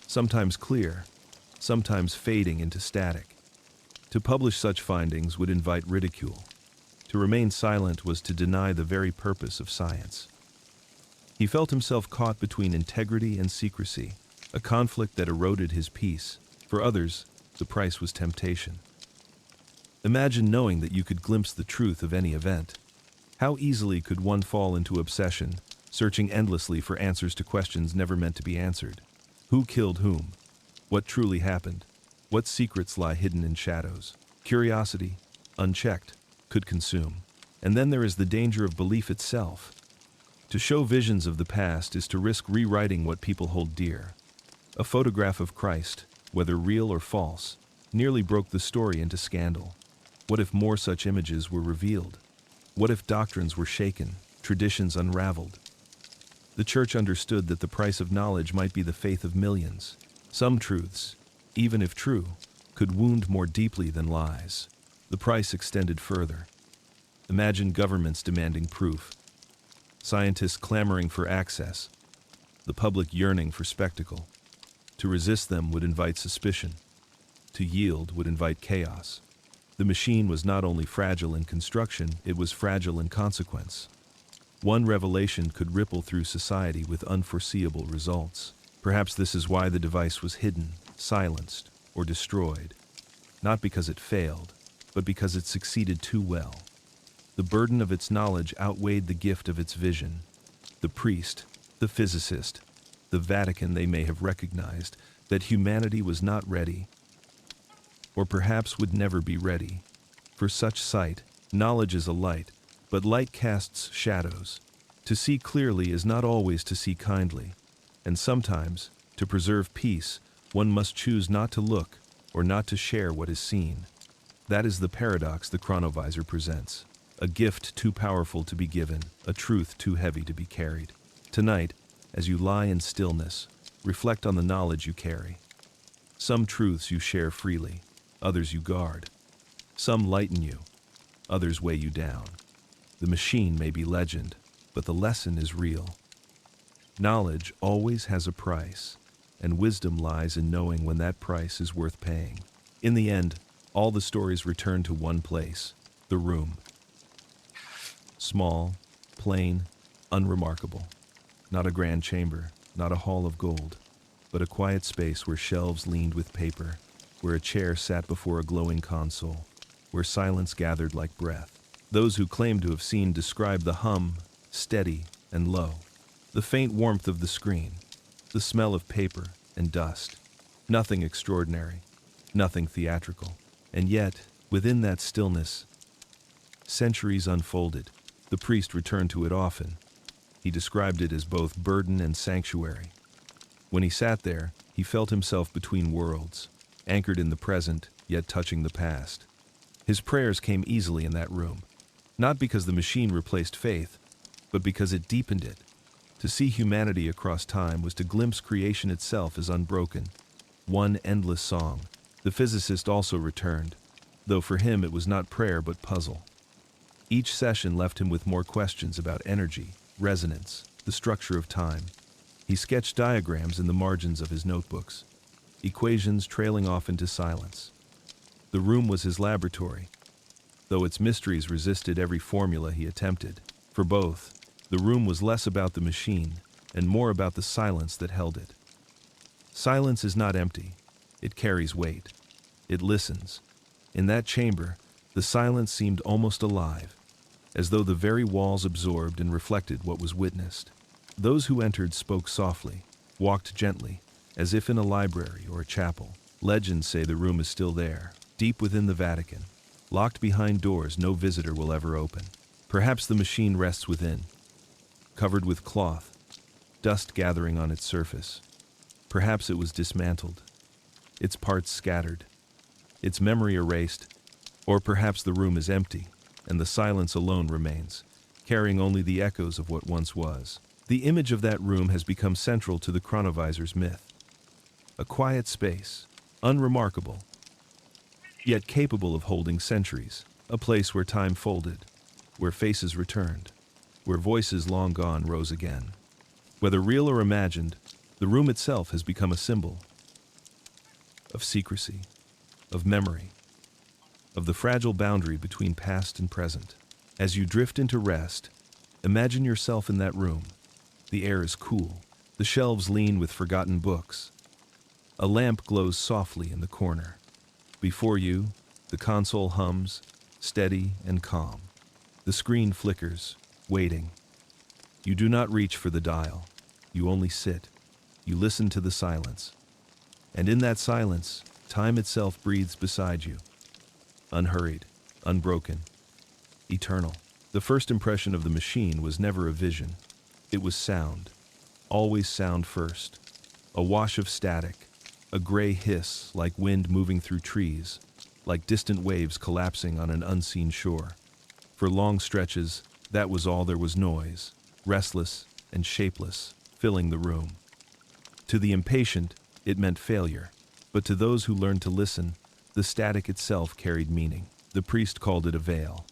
sometimes clear, sometimes fading into static. To publish such findings would invite ridicule. To remain silent was to deny the very purpose of science. He felt himself caught between integrity and secrecy, a conflict that eroded his peace. For others, The price was temptation. Imagine knowing that you could glimpse the truth of any event. How easily could one fall into obsession, searching endlessly for answers to questions never meant to be answered? Who killed whom? What truly happened? What secrets lie hidden in shadows? Curiosity, unchecked, could consume. And then there is the danger of belief itself. To show visions of the past is to risk rewriting what people hold dear. A photograph of Christ, whether real or false, nearly broke the story into scandal. What if more such images were revealed? What if doctrines were shaken, traditions unraveled? The church understood that the price of knowledge might be the faith of millions. Some truths, even if true, could wound more deeply than lies. The price extended further. Imagine governments demanding proof, scientists clamoring for access, the public yearning for spectacle. To resist them would invite suspicion. To yield would invite chaos. The machine was not only fragile in construction, it was fragile in consequence. One revelation could ripple through society with unforeseeable results. Perhaps this is why the device was hidden, silenced, or destroyed. Not because it failed, but because it succeeded too well. The burden of its knowledge outweighed the gift of its vision. The priest, the physicist, the Vatican, they may have recognized that humanity was not ready, or perhaps would never be ready. For such sight, knowledge is a light, but light casts shadows. To see clearly is not always to see kindly, and sometimes, to preserve peace, one must choose not to look or not to share what is seen. That is the paradox the chronovisor presents. A gift too powerful to be given, a truth too heavy to be carried. Tonight, as you lie in stillness, reflect on the knowledge you carry. Some truths you share freely, others you guard. Some lighten you, others weigh you down. The machine may be legend, but the lesson is real. Knowledge always has a price, and wisdom lies in knowing when that price is worth paying. In the end, all the stories return to one place, the room. Small, plain, unremarkable. Not a grand chamber, not a hall of gold, but a quiet space where shelves leaned with paper, where a chair sat before a glowing console, where silence gathered like breath. Those who claim to have seen describe the hum, steady and low, the faint warmth of the screen, the smell of paper and dust. Nothing extraordinary, nothing theatrical. And yet, within that stillness, centuries unfolded. The priest returned to it often. He described it as both burden and sanctuary. When he sat there, he felt himself between worlds, anchored in the present, yet touching the past. His prayers came easily in that room, not because the machine replaced faith, but because it deepened it. To see humanity across time was to glimpse creation itself as unbroken, one endless song. The physicist also returned, though for him it was not prayer but puzzle. Each session left him with more questions about energy, resonance, the structure of time. He sketched diagrams in the margins of his notebooks, equations trailing off into silence. The room was his laboratory, though its mysteries resisted every formula he attempted. For both, the room was less about the machine and more about the silence that held it. Silence is not empty. It carries weight. It listens. In that chamber, the silence seemed almost alive, as though the very walls absorbed and reflected what was witnessed. Those who entered spoke softly, walked gently, as if in a library or a chapel. Legends say the room is still there, deep within the Vatican, locked behind doors no visitor will ever open. Perhaps the machine rests within, covered with cloth, dust gathering on its surface. Perhaps it was dismantled, its parts scattered, its memory erased, or perhaps the room is empty, and the silence alone remains, carrying only the echoes of what once was. The image of that room has become central to the chronovisor's myth. A quiet space, unremarkable, yet capable of holding centuries. A place where time folded, where faces returned, where voices long gone rose again. Whether real or imagined, the room itself has become a symbol of secrecy, of memory, of the fragile boundary between past and present. As you drift into rest, imagine yourself in that room. The air is cool, the shelves lean with forgotten books. A lamp glows softly in the corner. Before you, the console hums, steady and calm. The screen flickers, waiting. You do not reach for the dial. You only sit. You listen to the silence. And in that silence, time itself breathes beside you. Unhurried, unbroken, eternal. The first impression of the machine was never a vision. It was sound. Always sound first. A wash of static. A gray hiss like wind moving through trees. Like distant waves collapsing on an unseen shore. For long stretches, that was all there was: noise, restless and shapeless, filling the room. To the impatient, it meant failure. But to those who learned to listen, the static itself carried meaning. The priest called it a veil.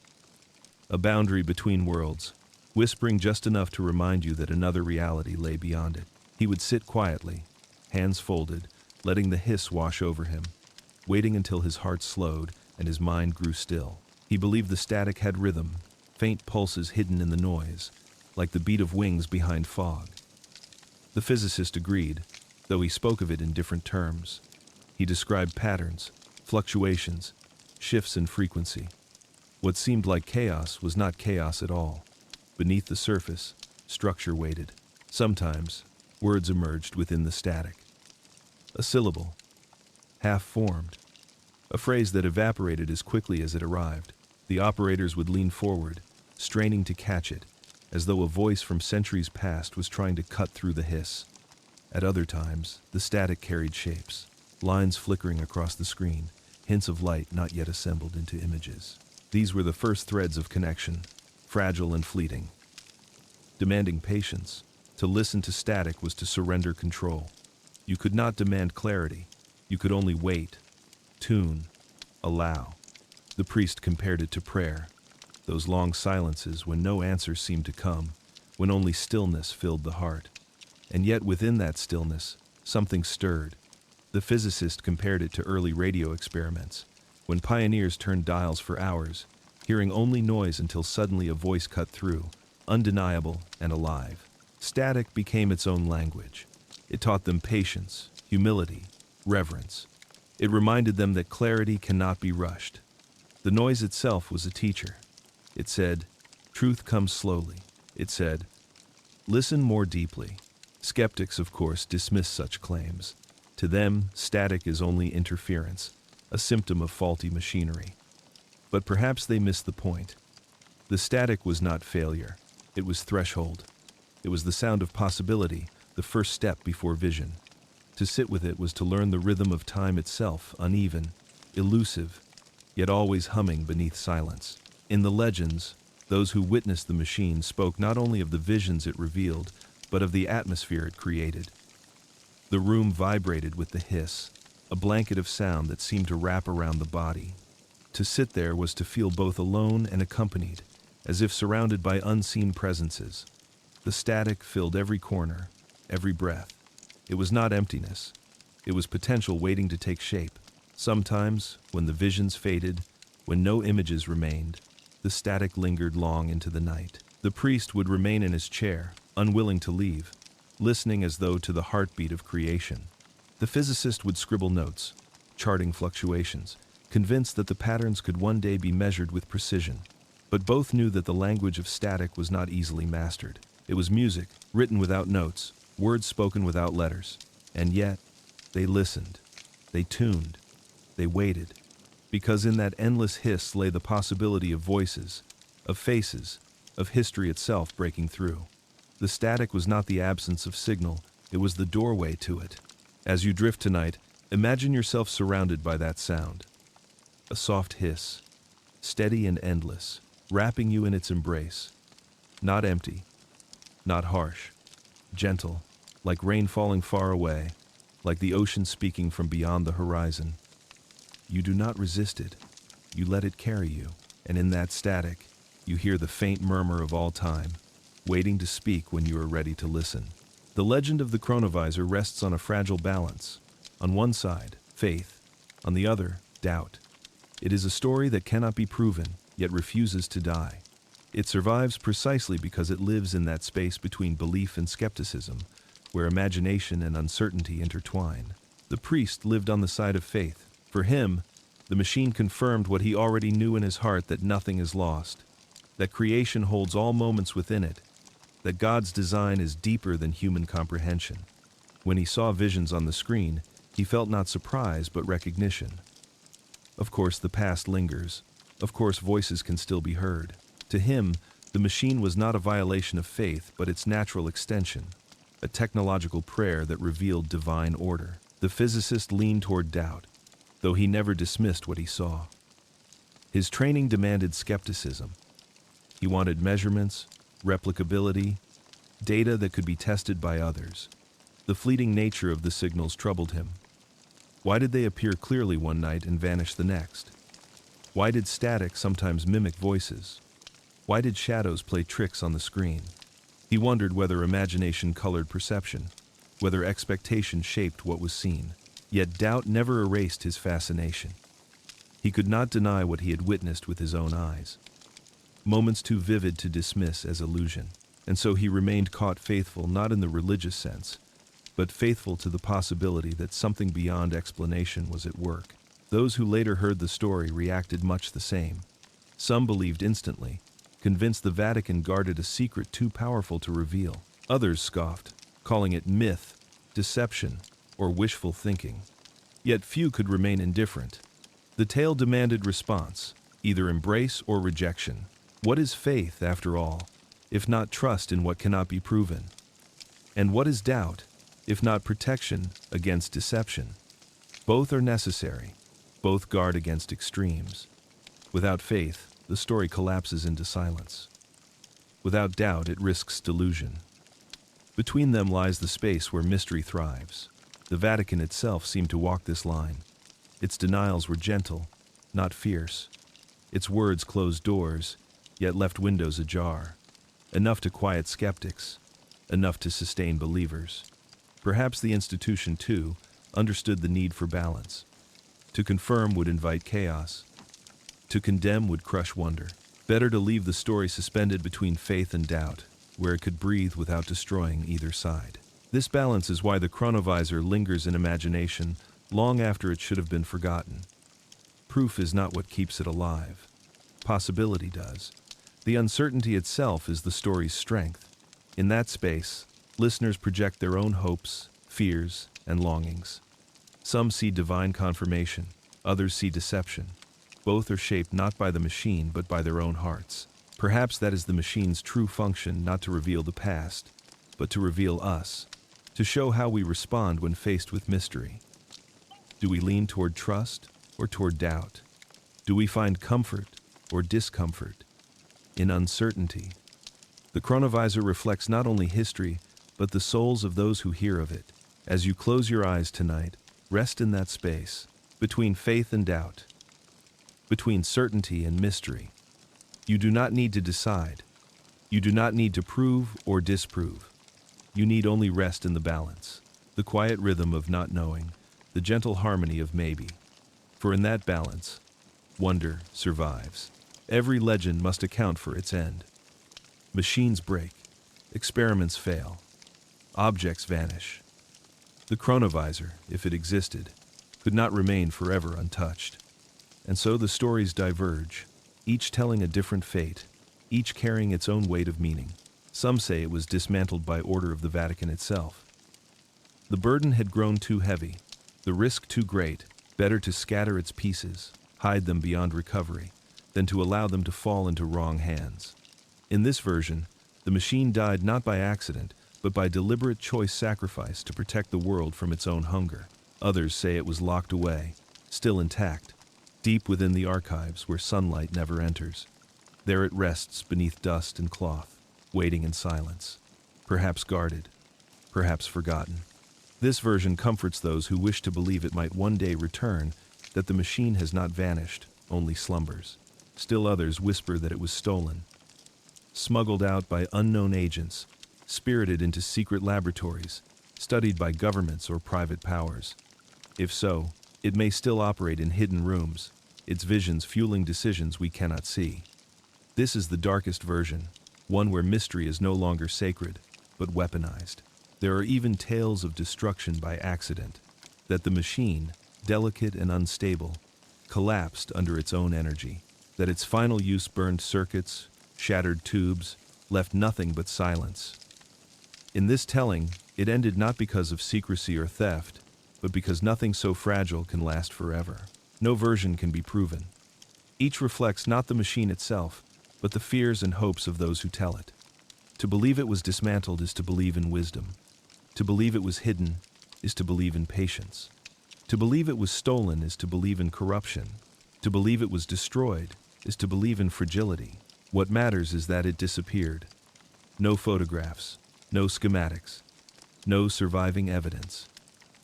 A boundary between worlds, whispering just enough to remind you that another reality lay beyond it. He would sit quietly, hands folded, letting the hiss wash over him, waiting until his heart slowed and his mind grew still. He believed the static had rhythm, faint pulses hidden in the noise, like the beat of wings behind fog. The physicist agreed, though he spoke of it in different terms. He described patterns, fluctuations, shifts in frequency. What seemed like chaos was not chaos at all. Beneath the surface, structure waited. Sometimes, words emerged within the static. A syllable, half-formed. A phrase that evaporated as quickly as it arrived. The operators would lean forward, straining to catch it, as though a voice from centuries past was trying to cut through the hiss. At other times, the static carried shapes, lines flickering across the screen, hints of light not yet assembled into images. These were the first threads of connection, fragile and fleeting. Demanding patience, to listen to static was to surrender control. You could not demand clarity. You could only wait, tune, allow. The priest compared it to prayer, those long silences when no answers seemed to come, when only stillness filled the heart. And yet within that stillness, something stirred. The physicist compared it to early radio experiments, when pioneers turned dials for hours, hearing only noise until suddenly a voice cut through, undeniable and alive. Static became its own language. It taught them patience, humility, reverence. It reminded them that clarity cannot be rushed. The noise itself was a teacher. It said, "Truth comes slowly." It said, "Listen more deeply." Skeptics, of course, dismiss such claims. To them, static is only interference, a symptom of faulty machinery. But perhaps they miss the point. The static was not failure. It was threshold. It was the sound of possibility, the first step before vision. To sit with it was to learn the rhythm of time itself, uneven, elusive, yet always humming beneath silence. In the legends, those who witnessed the machine spoke not only of the visions it revealed, but of the atmosphere it created. The room vibrated with the hiss, a blanket of sound that seemed to wrap around the body. To sit there was to feel both alone and accompanied, as if surrounded by unseen presences. The static filled every corner, every breath. It was not emptiness. It was potential waiting to take shape. Sometimes, when the visions faded, when no images remained, the static lingered long into the night. The priest would remain in his chair, unwilling to leave, listening as though to the heartbeat of creation. The physicist would scribble notes, charting fluctuations, convinced that the patterns could one day be measured with precision. But both knew that the language of static was not easily mastered. It was music, written without notes, words spoken without letters. And yet, they listened, they tuned, they waited. Because in that endless hiss lay the possibility of voices, of faces, of history itself breaking through. The static was not the absence of signal, it was the doorway to it. As you drift tonight, imagine yourself surrounded by that sound. A soft hiss, steady and endless, wrapping you in its embrace. Not empty, not harsh, gentle, like rain falling far away, like the ocean speaking from beyond the horizon. You do not resist it, you let it carry you, and in that static, you hear the faint murmur of all time, waiting to speak when you are ready to listen. The legend of the chronovisor rests on a fragile balance. On one side, faith, on the other, doubt. It is a story that cannot be proven, yet refuses to die. It survives precisely because it lives in that space between belief and skepticism, where imagination and uncertainty intertwine. The priest lived on the side of faith. For him, The machine confirmed what he already knew in his heart, that nothing is lost, that creation holds all moments within it, that God's design is deeper than human comprehension. When he saw visions on the screen, he felt not surprise but recognition. Of course, the past lingers. Of course, voices can still be heard. To him, the machine was not a violation of faith, but its natural extension, a technological prayer that revealed divine order. The physicist leaned toward doubt, though he never dismissed what he saw. His training demanded skepticism. He wanted measurements, replicability, data that could be tested by others. The fleeting nature of the signals troubled him. Why did they appear clearly one night and vanish the next? Why did static sometimes mimic voices? Why did shadows play tricks on the screen? He wondered whether imagination colored perception, whether expectation shaped what was seen. Yet doubt never erased his fascination. He could not deny what he had witnessed with his own eyes. Moments too vivid to dismiss as illusion. And so he remained caught, faithful not in the religious sense, but faithful to the possibility that something beyond explanation was at work. Those who later heard the story reacted much the same. Some believed instantly, convinced the Vatican guarded a secret too powerful to reveal. Others scoffed, calling it myth, deception, or wishful thinking. Yet few could remain indifferent. The tale demanded response, either embrace or rejection. What is faith, after all, if not trust in what cannot be proven? And what is doubt, if not protection against deception? Both are necessary. Both guard against extremes. Without faith, the story collapses into silence. Without doubt, it risks delusion. Between them lies the space where mystery thrives. The Vatican itself seemed to walk this line. Its denials were gentle, not fierce. Its words closed doors, yet left windows ajar. Enough to quiet skeptics, enough to sustain believers. Perhaps the institution, too, understood the need for balance. To confirm would invite chaos. To condemn would crush wonder. Better to leave the story suspended between faith and doubt, where it could breathe without destroying either side. This balance is why the chronovisor lingers in imagination long after it should have been forgotten. Proof is not what keeps it alive. Possibility does. The uncertainty itself is the story's strength. In that space, listeners project their own hopes, fears, and longings. Some see divine confirmation, others see deception. Both are shaped not by the machine but by their own hearts. Perhaps that is the machine's true function, not to reveal the past, but to reveal us, to show how we respond when faced with mystery. Do we lean toward trust or toward doubt? Do we find comfort or discomfort in uncertainty? The chronovisor reflects not only history, but the souls of those who hear of it. As you close your eyes tonight, rest in that space, between faith and doubt, between certainty and mystery. You do not need to decide. You do not need to prove or disprove. You need only rest in the balance, the quiet rhythm of not knowing, the gentle harmony of maybe. For in that balance, wonder survives. Every legend must account for its end. Machines break, experiments fail, objects vanish. The chronovisor, if it existed, could not remain forever untouched. And so the stories diverge, each telling a different fate, each carrying its own weight of meaning. Some say it was dismantled by order of the Vatican itself. The burden had grown too heavy, the risk too great. Better to scatter its pieces, hide them beyond recovery, than to allow them to fall into wrong hands. In this version, the machine died not by accident, but by deliberate choice sacrifice to protect the world from its own hunger. Others say it was locked away, still intact, deep within the archives where sunlight never enters. There it rests beneath dust and cloth, waiting in silence, perhaps guarded, perhaps forgotten. This version comforts those who wish to believe it might one day return, that the machine has not vanished, only slumbers. Still others whisper that it was stolen, smuggled out by unknown agents, spirited into secret laboratories, studied by governments or private powers. If so, it may still operate in hidden rooms, its visions fueling decisions we cannot see. This is the darkest version, one where mystery is no longer sacred, but weaponized. There are even tales of destruction by accident, that the machine, delicate and unstable, collapsed under its own energy, that its final use burned circuits, shattered tubes, left nothing but silence. In this telling, it ended not because of secrecy or theft, but because nothing so fragile can last forever. No version can be proven. Each reflects not the machine itself, but the fears and hopes of those who tell it. To believe it was dismantled is to believe in wisdom. To believe it was hidden is to believe in patience. To believe it was stolen is to believe in corruption. To believe it was destroyed is to believe in fragility. What matters is that it disappeared. No photographs, no schematics, no surviving evidence.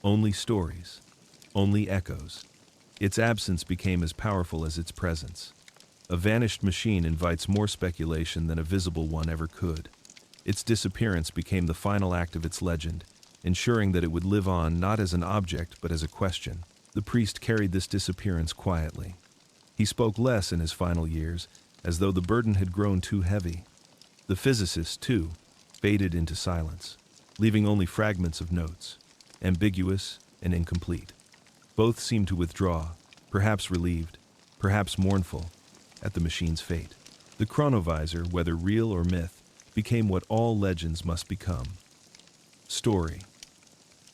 Only stories, only echoes. Its absence became as powerful as its presence. A vanished machine invites more speculation than a visible one ever could. Its disappearance became the final act of its legend, ensuring that it would live on not as an object but as a question. The priest carried this disappearance quietly. He spoke less in his final years, as though the burden had grown too heavy. The physicist, too, faded into silence, leaving only fragments of notes, ambiguous and incomplete. Both seemed to withdraw, perhaps relieved, perhaps mournful, at the machine's fate. The chronovisor, whether real or myth, became what all legends must become. Story.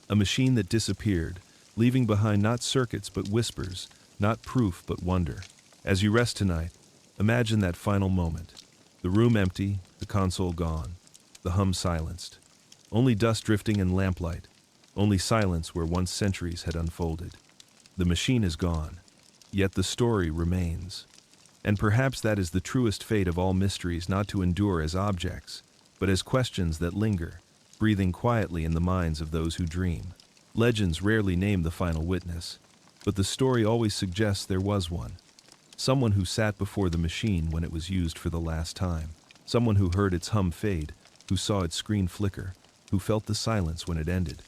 A machine that disappeared, leaving behind not circuits but whispers, not proof but wonder. As you rest tonight, imagine that final moment. The room empty, the console gone, the hum silenced. Only dust drifting in lamplight, only silence where once centuries had unfolded. The machine is gone, yet the story remains. And perhaps that is the truest fate of all mysteries, not to endure as objects, but as questions that linger, breathing quietly in the minds of those who dream. Legends rarely name the final witness, but the story always suggests there was one. Someone who sat before the machine when it was used for the last time. Someone who heard its hum fade, who saw its screen flicker, who felt the silence when it ended.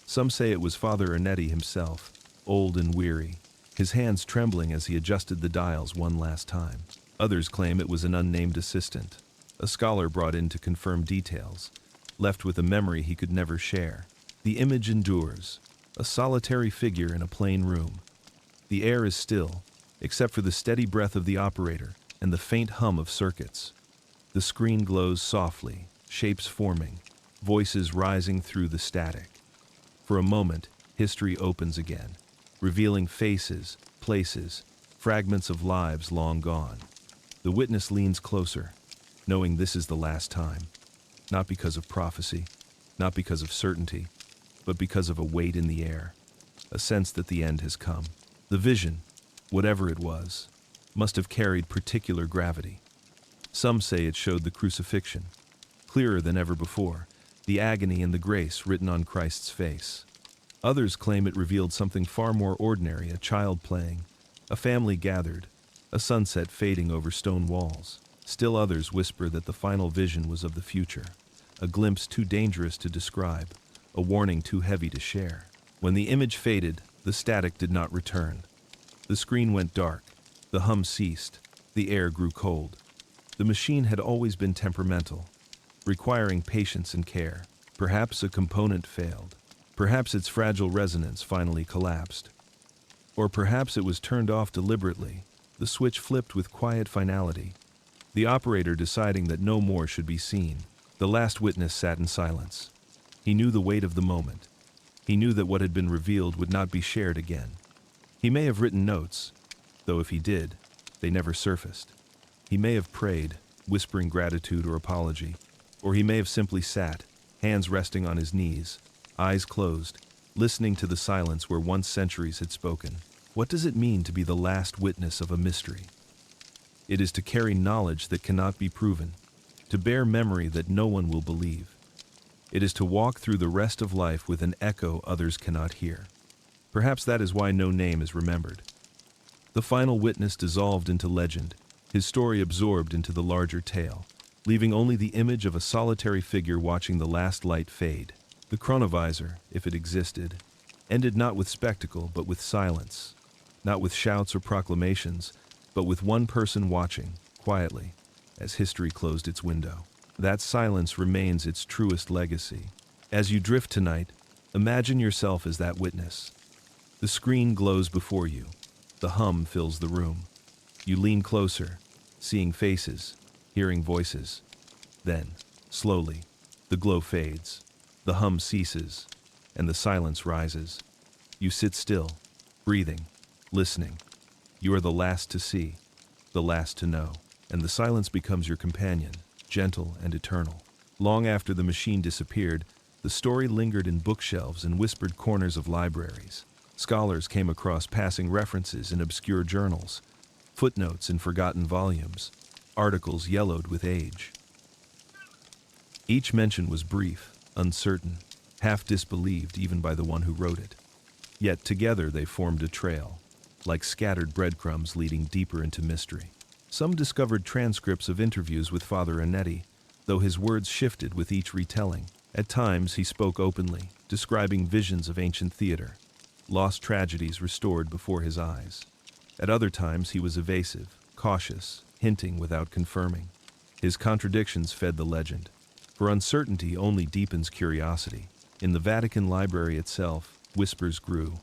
Some say it was Father Ernetti himself, old and weary, his hands trembling as he adjusted the dials one last time. Others claim it was an unnamed assistant, a scholar brought in to confirm details, left with a memory he could never share. The image endures, a solitary figure in a plain room. The air is still, except for the steady breath of the operator and the faint hum of circuits. The screen glows softly, shapes forming, voices rising through the static. For a moment, history opens again, revealing faces, places, fragments of lives long gone. The witness leans closer, knowing this is the last time, not because of prophecy, not because of certainty, but because of a weight in the air, a sense that the end has come. The vision, whatever it was, must have carried particular gravity. Some say it showed the crucifixion, clearer than ever before, the agony and the grace written on Christ's face. Others claim it revealed something far more ordinary, a child playing, a family gathered, a sunset fading over stone walls. Still others whisper that the final vision was of the future, a glimpse too dangerous to describe, a warning too heavy to share. When the image faded, the static did not return. The screen went dark, the hum ceased, the air grew cold. The machine had always been temperamental, requiring patience and care. Perhaps a component failed. Perhaps its fragile resonance finally collapsed. Or perhaps it was turned off deliberately, the switch flipped with quiet finality, the operator deciding that no more should be seen. The last witness sat in silence. He knew the weight of the moment. He knew that what had been revealed would not be shared again. He may have written notes, though if he did, they never surfaced. He may have prayed, whispering gratitude or apology, or he may have simply sat, hands resting on his knees, eyes closed, listening to the silence where once centuries had spoken. What does it mean to be the last witness of a mystery? It is to carry knowledge that cannot be proven, to bear memory that no one will believe. It is to walk through the rest of life with an echo others cannot hear. Perhaps that is why no name is remembered. The final witness dissolved into legend, his story absorbed into the larger tale, leaving only the image of a solitary figure watching the last light fade. The chronovisor, if it existed, ended not with spectacle but with silence, not with shouts or proclamations, but with one person watching, quietly, as history closed its window. That silence remains its truest legacy. As you drift tonight, imagine yourself as that witness. The screen glows before you, The hum fills the room. You lean closer, seeing faces, hearing voices. Then, slowly, the glow fades, the hum ceases, and the silence rises. You sit still, breathing, listening. You are the last to see, the last to know, and the silence becomes your companion, gentle and eternal. Long after the machine disappeared, the story lingered in bookshelves and whispered corners of libraries. Scholars came across passing references in obscure journals, footnotes in forgotten volumes, articles yellowed with age. Each mention was brief, uncertain, half disbelieved even by the one who wrote it. Yet together they formed a trail, like scattered breadcrumbs leading deeper into mystery. Some discovered transcripts of interviews with Father Anetti, though his words shifted with each retelling. At times he spoke openly, describing visions of ancient theater, lost tragedies restored before his eyes. At other times he was evasive, cautious, hinting without confirming. His contradictions fed the legend, for uncertainty only deepens curiosity. In the Vatican Library itself, whispers grew.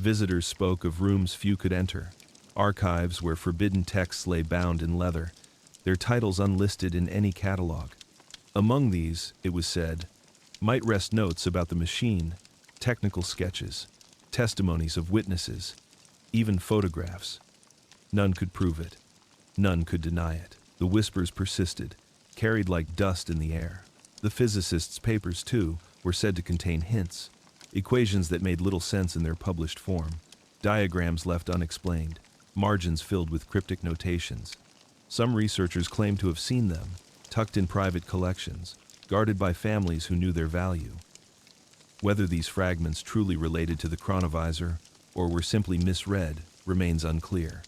Visitors spoke of rooms few could enter, archives where forbidden texts lay bound in leather, their titles unlisted in any catalog. Among these, it was said, might rest notes about the machine, technical sketches, testimonies of witnesses, even photographs. None could prove it. None could deny it. The whispers persisted, carried like dust in the air. The physicists' papers, too, were said to contain hints, equations that made little sense in their published form, diagrams left unexplained, margins filled with cryptic notations. Some researchers claimed to have seen them, tucked in private collections, guarded by families who knew their value. Whether these fragments truly related to the chronovisor or were simply misread remains unclear.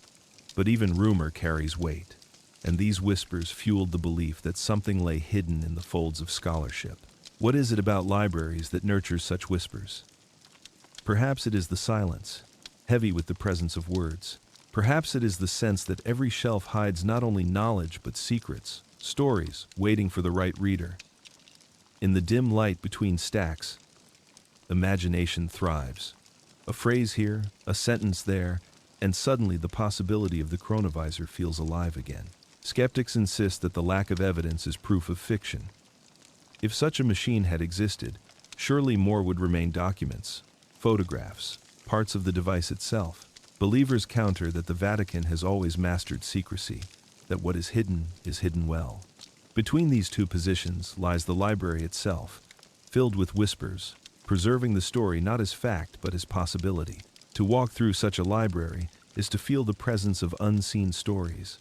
But even rumor carries weight, and these whispers fueled the belief that something lay hidden in the folds of scholarship. What is it about libraries that nurtures such whispers? Perhaps it is the silence, heavy with the presence of words. Perhaps it is the sense that every shelf hides not only knowledge but secrets, stories waiting for the right reader. In the dim light between stacks, imagination thrives. A phrase here, a sentence there, and suddenly the possibility of the chronovisor feels alive again. Skeptics insist that the lack of evidence is proof of fiction. If such a machine had existed, surely more would remain documents, photographs, parts of the device itself. Believers counter that the Vatican has always mastered secrecy, that what is hidden well. Between these two positions lies the library itself, filled with whispers, preserving the story not as fact but as possibility. To walk through such a library is to feel the presence of unseen stories.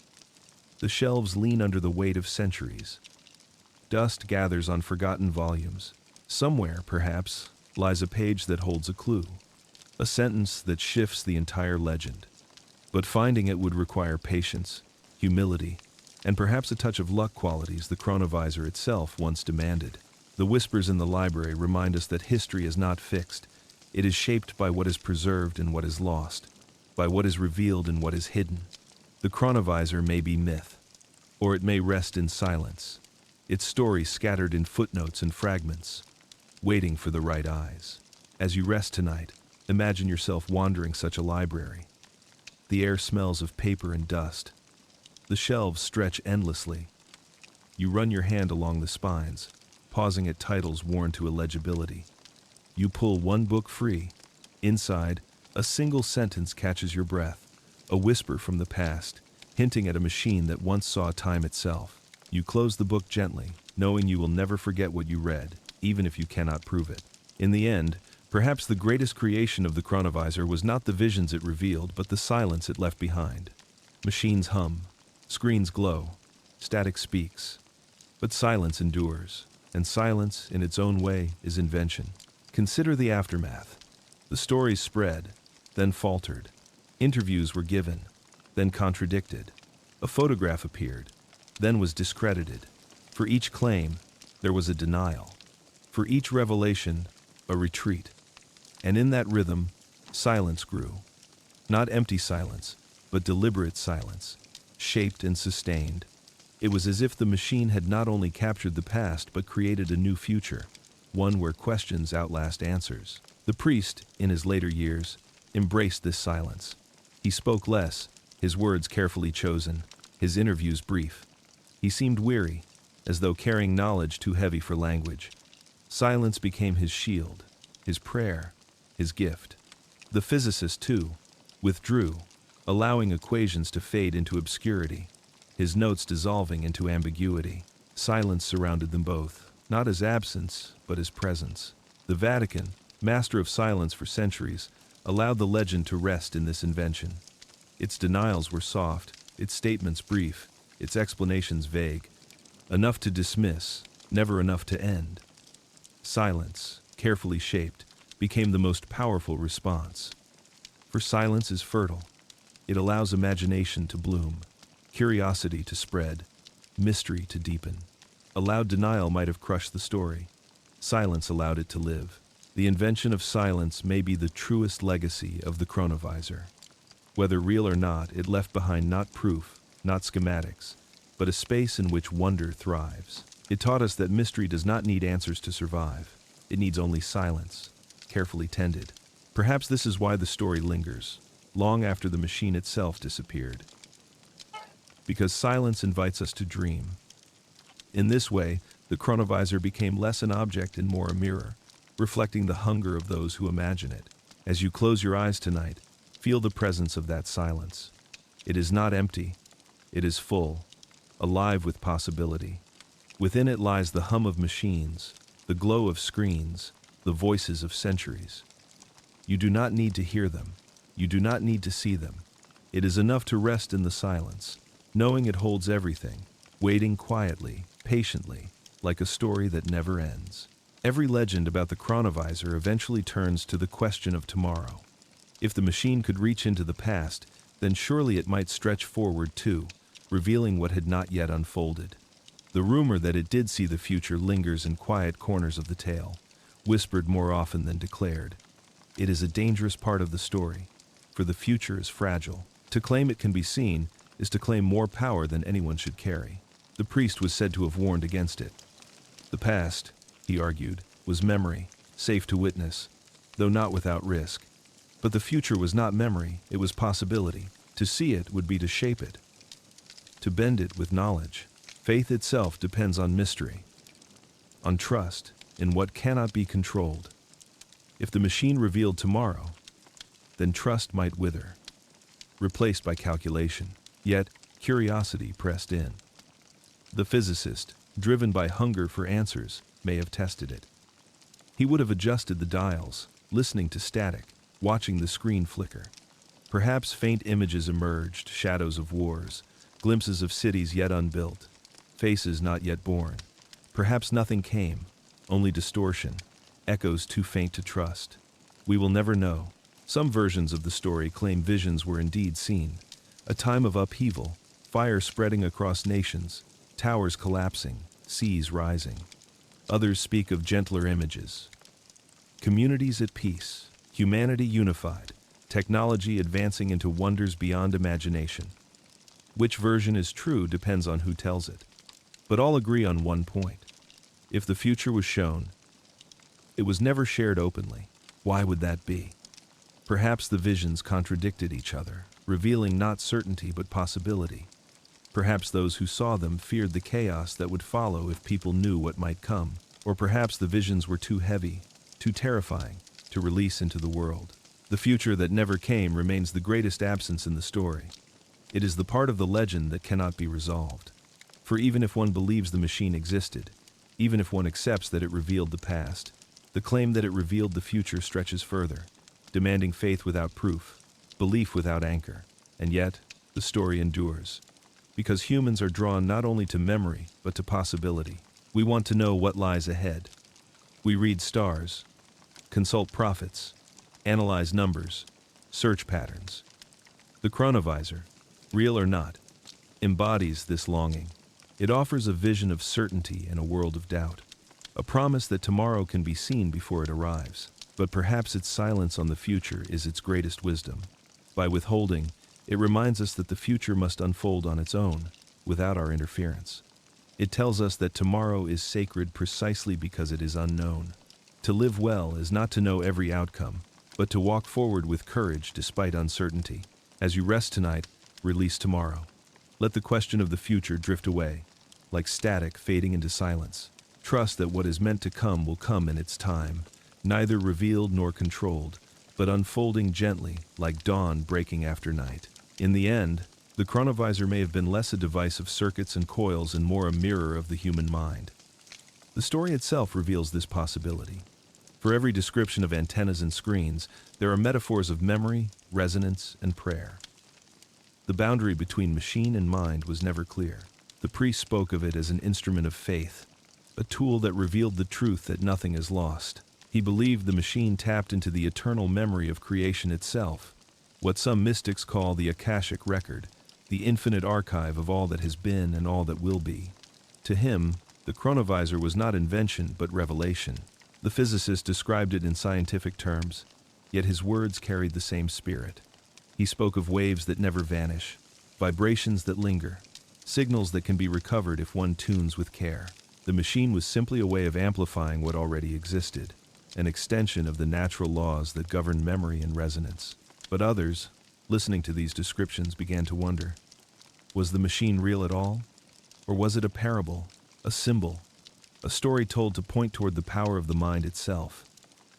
The shelves lean under the weight of centuries. Dust gathers on forgotten volumes. Somewhere, perhaps, lies a page that holds a clue, a sentence that shifts the entire legend. But finding it would require patience, humility, and perhaps a touch of luck, qualities the chronovisor itself once demanded. The whispers in the library remind us that history is not fixed. It is shaped by what is preserved and what is lost, by what is revealed and what is hidden. The chronovisor may be myth, or it may rest in silence, its story scattered in footnotes and fragments, waiting for the right eyes. As you rest tonight, imagine yourself wandering such a library. The air smells of paper and dust. The shelves stretch endlessly. You run your hand along the spines, pausing at titles worn to illegibility. You pull one book free. Inside, a single sentence catches your breath, a whisper from the past, hinting at a machine that once saw time itself. You close the book gently, knowing you will never forget what you read, even if you cannot prove it. In the end, perhaps the greatest creation of the chronovisor was not the visions it revealed, but the silence it left behind. Machines hum, screens glow, static speaks, but silence endures, and silence, in its own way, is invention. Consider the aftermath. The stories spread, then faltered. Interviews were given, then contradicted. A photograph appeared, then was discredited. For each claim, there was a denial. For each revelation, a retreat. And in that rhythm, silence grew. Not empty silence, but deliberate silence, shaped and sustained. It was as if the machine had not only captured the past but created a new future, one where questions outlast answers. The priest, in his later years, embraced this silence. He spoke less, his words carefully chosen, his interviews brief. He seemed weary, as though carrying knowledge too heavy for language. Silence became his shield, his prayer, his gift. The physicist, too, withdrew, allowing equations to fade into obscurity, his notes dissolving into ambiguity. Silence surrounded them both, not as absence, but as presence. The Vatican, master of silence for centuries, allowed the legend to rest in this invention. Its denials were soft, its statements brief, its explanations vague. Enough to dismiss, never enough to end. Silence, carefully shaped, became the most powerful response. For silence is fertile. It allows imagination to bloom, curiosity to spread, mystery to deepen. A loud denial might have crushed the story. Silence allowed it to live. The invention of silence may be the truest legacy of the chronovisor. Whether real or not, it left behind not proof, not schematics, but a space in which wonder thrives. It taught us that mystery does not need answers to survive. It needs only silence, carefully tended. Perhaps this is why the story lingers, long after the machine itself disappeared. Because silence invites us to dream. In this way, the chronovisor became less an object and more a mirror, reflecting the hunger of those who imagine it. As you close your eyes tonight, feel the presence of that silence. It is not empty. It is full, alive with possibility. Within it lies the hum of machines, the glow of screens, the voices of centuries. You do not need to hear them. You do not need to see them. It is enough to rest in the silence, knowing it holds everything, waiting quietly, patiently, like a story that never ends. Every legend about the chronovisor eventually turns to the question of tomorrow. If the machine could reach into the past, then surely it might stretch forward too, revealing what had not yet unfolded. The rumor that it did see the future lingers in quiet corners of the tale, whispered more often than declared. It is a dangerous part of the story, for the future is fragile. To claim it can be seen is to claim more power than anyone should carry. The priest was said to have warned against it. The past, he argued, was memory, safe to witness, though not without risk. But the future was not memory, it was possibility. To see it would be to shape it, to bend it with knowledge. Faith itself depends on mystery, on trust in what cannot be controlled. If the machine revealed tomorrow, then trust might wither, replaced by calculation. Yet, curiosity pressed in. The physicist, driven by hunger for answers, may have tested it. He would have adjusted the dials, listening to static, watching the screen flicker. Perhaps faint images emerged, shadows of wars, glimpses of cities yet unbuilt, faces not yet born. Perhaps nothing came, only distortion, echoes too faint to trust. We will never know. Some versions of the story claim visions were indeed seen. A time of upheaval, fire spreading across nations, towers collapsing, seas rising. Others speak of gentler images. Communities at peace, humanity unified, technology advancing into wonders beyond imagination. Which version is true depends on who tells it. But all agree on one point. If the future was shown, it was never shared openly. Why would that be? Perhaps the visions contradicted each other, revealing not certainty but possibility. Perhaps those who saw them feared the chaos that would follow if people knew what might come. Or perhaps the visions were too heavy, too terrifying, to release into the world. The future that never came remains the greatest absence in the story. It is the part of the legend that cannot be resolved. For even if one believes the machine existed, even if one accepts that it revealed the past, the claim that it revealed the future stretches further, demanding faith without proof, belief without anchor. And yet, the story endures. Because humans are drawn not only to memory, but to possibility. We want to know what lies ahead. We read stars, consult prophets, analyze numbers, search patterns. The chronovisor, real or not, embodies this longing. It offers a vision of certainty in a world of doubt, a promise that tomorrow can be seen before it arrives. But perhaps its silence on the future is its greatest wisdom. By withholding, it reminds us that the future must unfold on its own, without our interference. It tells us that tomorrow is sacred precisely because it is unknown. To live well is not to know every outcome, but to walk forward with courage despite uncertainty. As you rest tonight, release tomorrow. Let the question of the future drift away, like static fading into silence. Trust that what is meant to come will come in its time, neither revealed nor controlled, but unfolding gently, like dawn breaking after night. In the end, the chronovisor may have been less a device of circuits and coils and more a mirror of the human mind. The story itself reveals this possibility. For every description of antennas and screens, there are metaphors of memory, resonance, and prayer. The boundary between machine and mind was never clear. The priest spoke of it as an instrument of faith, a tool that revealed the truth that nothing is lost. He believed the machine tapped into the eternal memory of creation itself, what some mystics call the Akashic record, the infinite archive of all that has been and all that will be. To him, the chronovisor was not invention but revelation. The physicist described it in scientific terms, yet his words carried the same spirit. He spoke of waves that never vanish, vibrations that linger, signals that can be recovered if one tunes with care. The machine was simply a way of amplifying what already existed, an extension of the natural laws that govern memory and resonance. But others, listening to these descriptions, began to wonder, was the machine real at all? Or was it a parable, a symbol, a story told to point toward the power of the mind itself?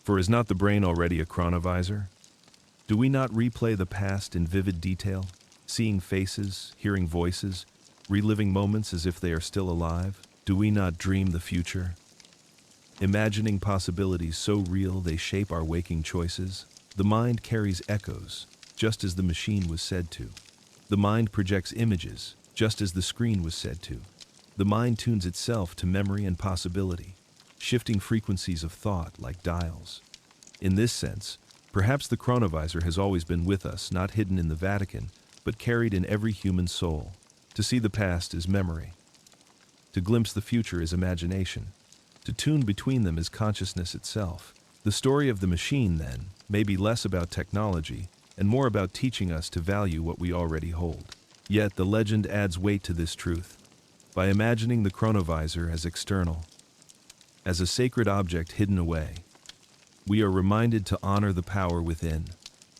For is not the brain already a chronovisor? Do we not replay the past in vivid detail, seeing faces, hearing voices, reliving moments as if they are still alive? Do we not dream the future, imagining possibilities so real they shape our waking choices? The mind carries echoes, just as the machine was said to. The mind projects images, just as the screen was said to. The mind tunes itself to memory and possibility, shifting frequencies of thought like dials. In this sense, perhaps the chronovisor has always been with us, not hidden in the Vatican, but carried in every human soul. To see the past is memory. To glimpse the future is imagination. To tune between them is consciousness itself. The story of the machine, then, may be less about technology and more about teaching us to value what we already hold. Yet the legend adds weight to this truth. By imagining the chronovisor as external, as a sacred object hidden away, we are reminded to honor the power within.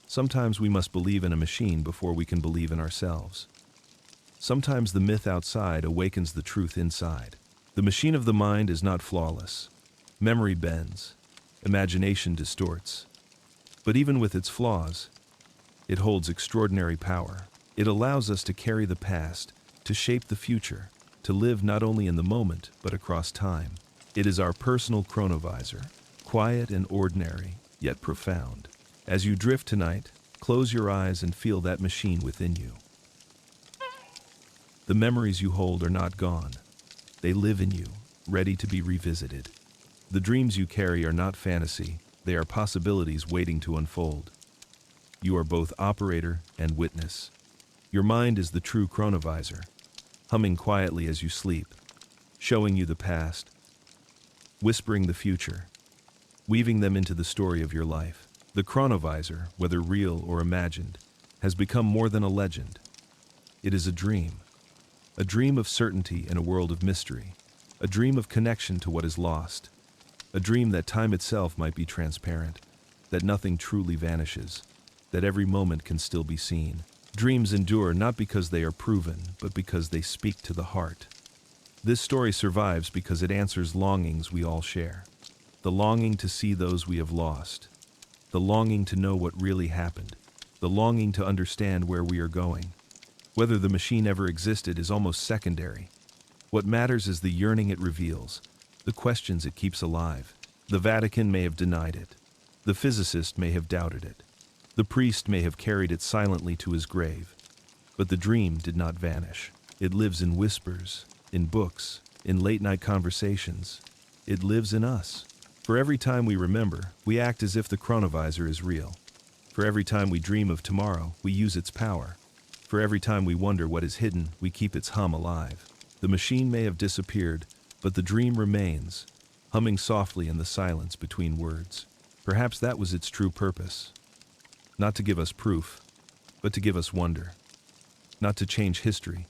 Sometimes we must believe in a machine before we can believe in ourselves. Sometimes the myth outside awakens the truth inside. The machine of the mind is not flawless. Memory bends. Imagination distorts. But even with its flaws, it holds extraordinary power. It allows us to carry the past, to shape the future, to live not only in the moment, but across time. It is our personal chronovisor, quiet and ordinary, yet profound. As you drift tonight, close your eyes and feel that machine within you. The memories you hold are not gone. They live in you, ready to be revisited. The dreams you carry are not fantasy. They are possibilities waiting to unfold. You are both operator and witness. Your mind is the true chronovisor, humming quietly as you sleep, showing you the past, whispering the future, weaving them into the story of your life. The chronovisor, whether real or imagined, has become more than a legend. It is a dream of certainty in a world of mystery, a dream of connection to what is lost, a dream that time itself might be transparent, that nothing truly vanishes, that every moment can still be seen. Dreams endure not because they are proven, but because they speak to the heart. This story survives because it answers longings we all share. The longing to see those we have lost. The longing to know what really happened. The longing to understand where we are going. Whether the machine ever existed is almost secondary. What matters is the yearning it reveals, the questions it keeps alive. The Vatican may have denied it. The physicist may have doubted it. The priest may have carried it silently to his grave. But the dream did not vanish. It lives in whispers, in books, in late-night conversations. It lives in us. For every time we remember, we act as if the chronovisor is real. For every time we dream of tomorrow, we use its power. For every time we wonder what is hidden, we keep its hum alive. The machine may have disappeared, but the dream remains, humming softly in the silence between words. Perhaps that was its true purpose. Not to give us proof, but to give us wonder. Not to change history,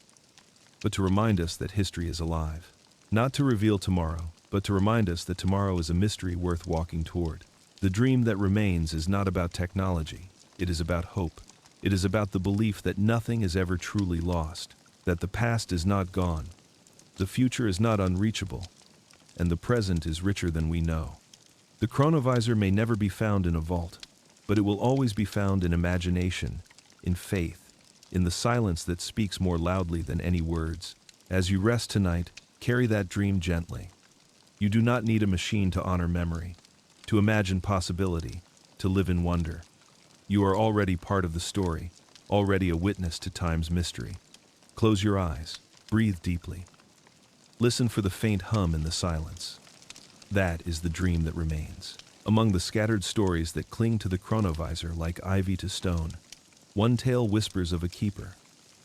but to remind us that history is alive. Not to reveal tomorrow, but to remind us that tomorrow is a mystery worth walking toward. The dream that remains is not about technology. It is about hope. It is about the belief that nothing is ever truly lost, that the past is not gone, the future is not unreachable, and the present is richer than we know. The chronovisor may never be found in a vault, but it will always be found in imagination, in faith, in the silence that speaks more loudly than any words. As you rest tonight, carry that dream gently. You do not need a machine to honor memory, to imagine possibility, to live in wonder. You are already part of the story, already a witness to time's mystery. Close your eyes, breathe deeply. Listen for the faint hum in the silence. That is the dream that remains. Among the scattered stories that cling to the chronovisor like ivy to stone, one tale whispers of a keeper,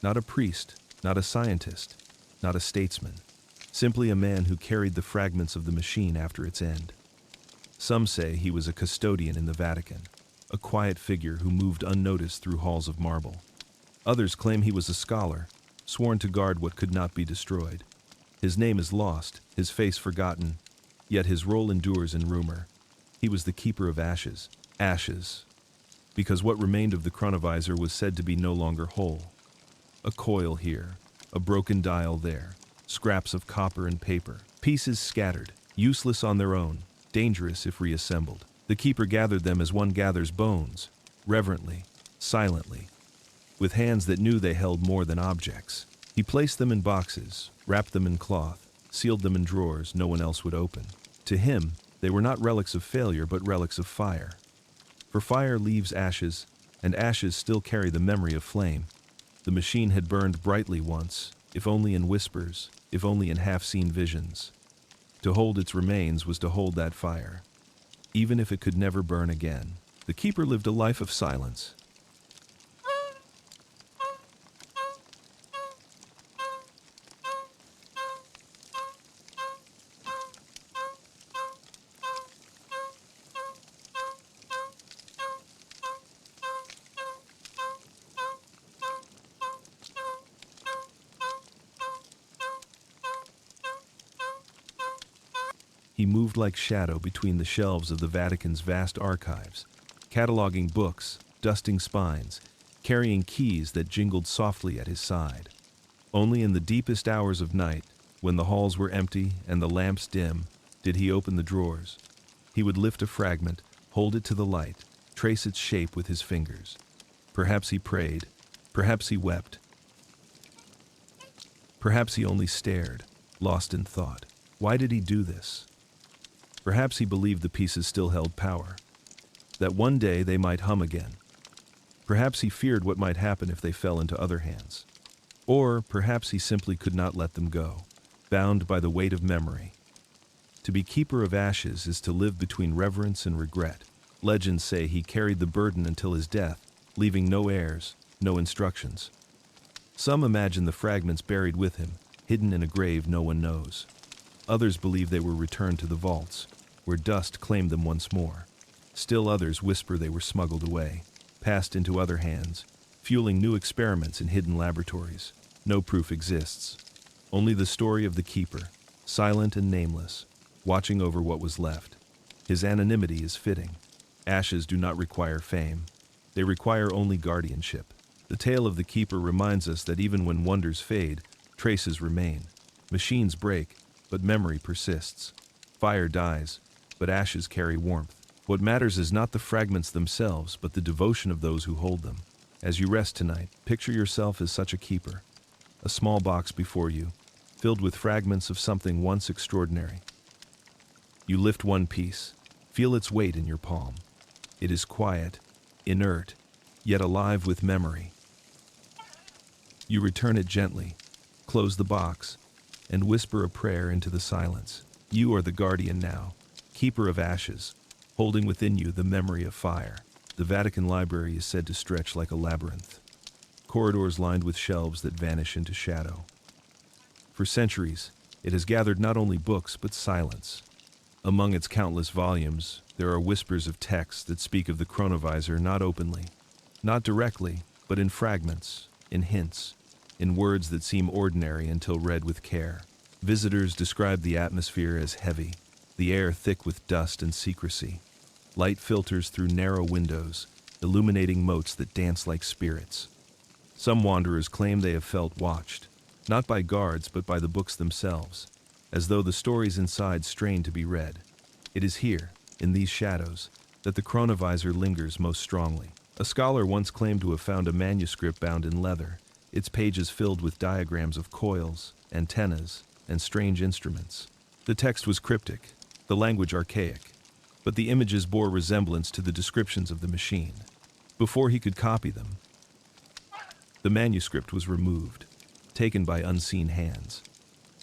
not a priest, not a scientist, not a statesman, simply a man who carried the fragments of the machine after its end. Some say he was a custodian in the Vatican, a quiet figure who moved unnoticed through halls of marble. Others claim he was a scholar, sworn to guard what could not be destroyed. His name is lost, his face forgotten, yet his role endures in rumor. He was the keeper of ashes, because what remained of the chronovisor was said to be no longer whole. A coil here, a broken dial there, scraps of copper and paper, pieces scattered, useless on their own, dangerous if reassembled. The keeper gathered them as one gathers bones, reverently, silently, with hands that knew they held more than objects. He placed them in boxes, wrapped them in cloth, sealed them in drawers no one else would open. To him, they were not relics of failure but relics of fire. For fire leaves ashes, and ashes still carry the memory of flame. The machine had burned brightly once, if only in whispers, if only in half-seen visions. To hold its remains was to hold that fire, even if it could never burn again. The keeper lived a life of silence. He moved like shadow between the shelves of the Vatican's vast archives, cataloging books, dusting spines, carrying keys that jingled softly at his side. Only in the deepest hours of night, when the halls were empty and the lamps dim, did he open the drawers. He would lift a fragment, hold it to the light, trace its shape with his fingers. Perhaps he prayed, perhaps he wept, perhaps he only stared, lost in thought. Why did he do this? Perhaps he believed the pieces still held power, that one day they might hum again. Perhaps he feared what might happen if they fell into other hands. Or perhaps he simply could not let them go, bound by the weight of memory. To be keeper of ashes is to live between reverence and regret. Legends say he carried the burden until his death, leaving no heirs, no instructions. Some imagine the fragments buried with him, hidden in a grave no one knows. Others believe they were returned to the vaults, where dust claimed them once more. Still others whisper they were smuggled away, passed into other hands, fueling new experiments in hidden laboratories. No proof exists. Only the story of the keeper, silent and nameless, watching over what was left. His anonymity is fitting. Ashes do not require fame. They require only guardianship. The tale of the keeper reminds us that even when wonders fade, traces remain. Machines break, but memory persists. Fire dies, but ashes carry warmth. What matters is not the fragments themselves, but the devotion of those who hold them. As you rest tonight, picture yourself as such a keeper. A small box before you, filled with fragments of something once extraordinary. You lift one piece, feel its weight in your palm. It is quiet, inert, yet alive with memory. You return it gently, close the box, and whisper a prayer into the silence. You are the guardian now, keeper of ashes, holding within you the memory of fire. The Vatican Library is said to stretch like a labyrinth, corridors lined with shelves that vanish into shadow. For centuries, it has gathered not only books but silence. Among its countless volumes, there are whispers of texts that speak of the chronovisor not openly, not directly, but in fragments, in hints, in words that seem ordinary until read with care. Visitors describe the atmosphere as heavy, the air thick with dust and secrecy. Light filters through narrow windows, illuminating motes that dance like spirits. Some wanderers claim they have felt watched, not by guards but by the books themselves, as though the stories inside strain to be read. It is here, in these shadows, that the chronovisor lingers most strongly. A scholar once claimed to have found a manuscript bound in leather, its pages filled with diagrams of coils, antennas, and strange instruments. The text was cryptic, the language archaic, but the images bore resemblance to the descriptions of the machine. Before he could copy them, the manuscript was removed, taken by unseen hands.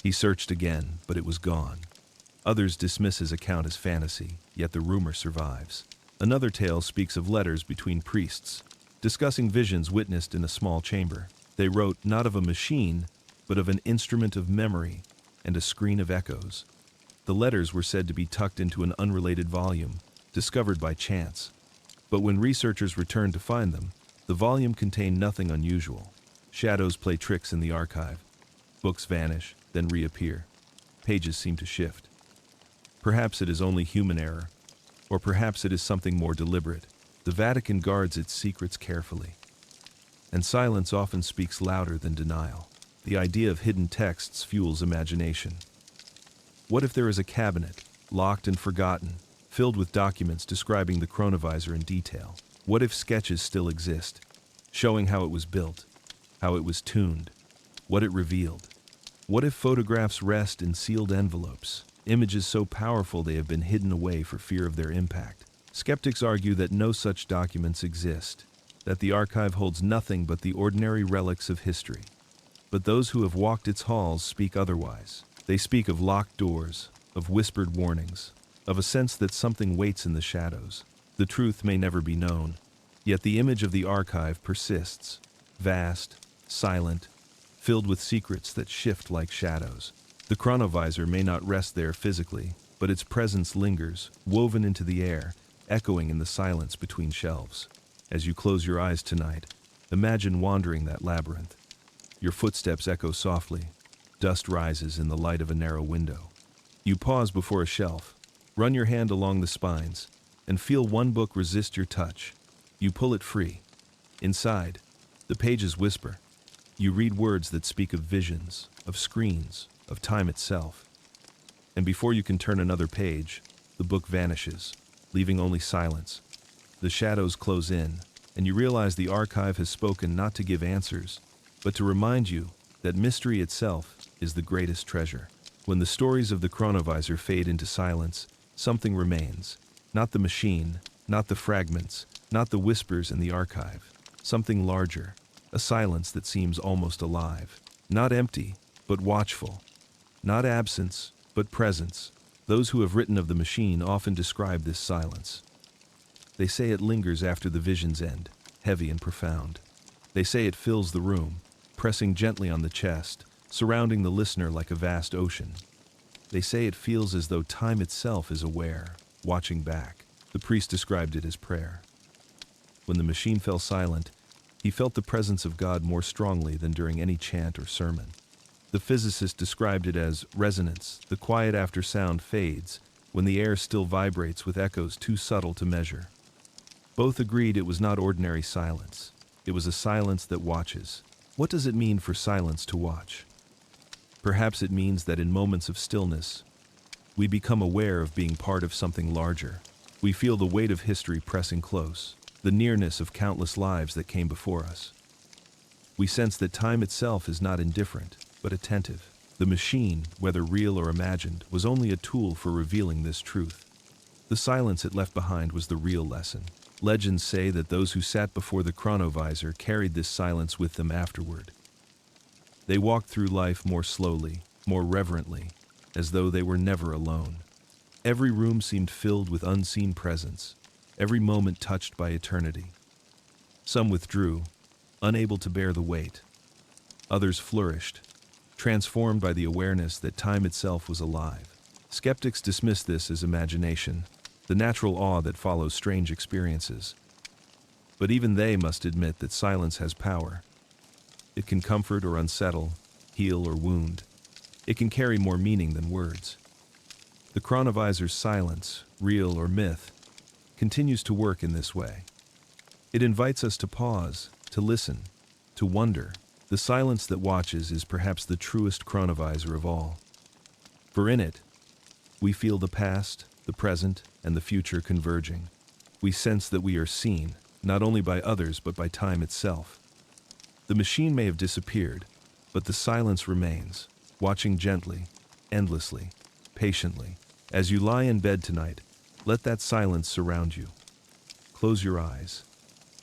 He searched again, but it was gone. Others dismiss his account as fantasy, yet the rumor survives. Another tale speaks of letters between priests, discussing visions witnessed in a small chamber. They wrote not of a machine, but of an instrument of memory and a screen of echoes. The letters were said to be tucked into an unrelated volume, discovered by chance. But when researchers returned to find them, the volume contained nothing unusual. Shadows play tricks in the archive. Books vanish, then reappear. Pages seem to shift. Perhaps it is only human error, or perhaps it is something more deliberate. The Vatican guards its secrets carefully. And silence often speaks louder than denial. The idea of hidden texts fuels imagination. What if there is a cabinet, locked and forgotten, filled with documents describing the chronovisor in detail? What if sketches still exist, showing how it was built, how it was tuned, what it revealed? What if photographs rest in sealed envelopes, images so powerful they have been hidden away for fear of their impact? Skeptics argue that no such documents exist, that the archive holds nothing but the ordinary relics of history. But those who have walked its halls speak otherwise. They speak of locked doors, of whispered warnings, of a sense that something waits in the shadows. The truth may never be known, yet the image of the archive persists, vast, silent, filled with secrets that shift like shadows. The chronovisor may not rest there physically, but its presence lingers, woven into the air, echoing in the silence between shelves. As you close your eyes tonight, imagine wandering that labyrinth. Your footsteps echo softly. Dust rises in the light of a narrow window. You pause before a shelf, run your hand along the spines, and feel one book resist your touch. You pull it free. Inside, the pages whisper. You read words that speak of visions, of screens, of time itself. And before you can turn another page, the book vanishes, leaving only silence. The shadows close in, and you realize the archive has spoken not to give answers, but to remind you that mystery itself is the greatest treasure. When the stories of the chronovisor fade into silence, something remains. Not the machine, not the fragments, not the whispers in the archive. Something larger, a silence that seems almost alive. Not empty, but watchful. Not absence, but presence. Those who have written of the machine often describe this silence. They say it lingers after the visions end, heavy and profound. They say it fills the room, pressing gently on the chest, surrounding the listener like a vast ocean. They say it feels as though time itself is aware, watching back. The priest described it as prayer. When the machine fell silent, he felt the presence of God more strongly than during any chant or sermon. The physicist described it as resonance, the quiet after sound fades, when the air still vibrates with echoes too subtle to measure. Both agreed it was not ordinary silence. It was a silence that watches. What does it mean for silence to watch? Perhaps it means that in moments of stillness, we become aware of being part of something larger. We feel the weight of history pressing close, the nearness of countless lives that came before us. We sense that time itself is not indifferent, but attentive. The machine, whether real or imagined, was only a tool for revealing this truth. The silence it left behind was the real lesson. Legends say that those who sat before the chronovisor carried this silence with them afterward. They walked through life more slowly, more reverently, as though they were never alone. Every room seemed filled with unseen presence, every moment touched by eternity. Some withdrew, unable to bear the weight. Others flourished, transformed by the awareness that time itself was alive. Skeptics dismiss this as imagination, the natural awe that follows strange experiences. But even they must admit that silence has power. It can comfort or unsettle, heal or wound. It can carry more meaning than words. The chronovisor's silence, real or myth, continues to work in this way. It invites us to pause, to listen, to wonder. The silence that watches is perhaps the truest chronovisor of all. For in it, we feel the past, the present, and the future converging. We sense that we are seen, not only by others but by time itself. The machine may have disappeared, but the silence remains, watching gently, endlessly, patiently. As you lie in bed tonight, let that silence surround you. Close your eyes.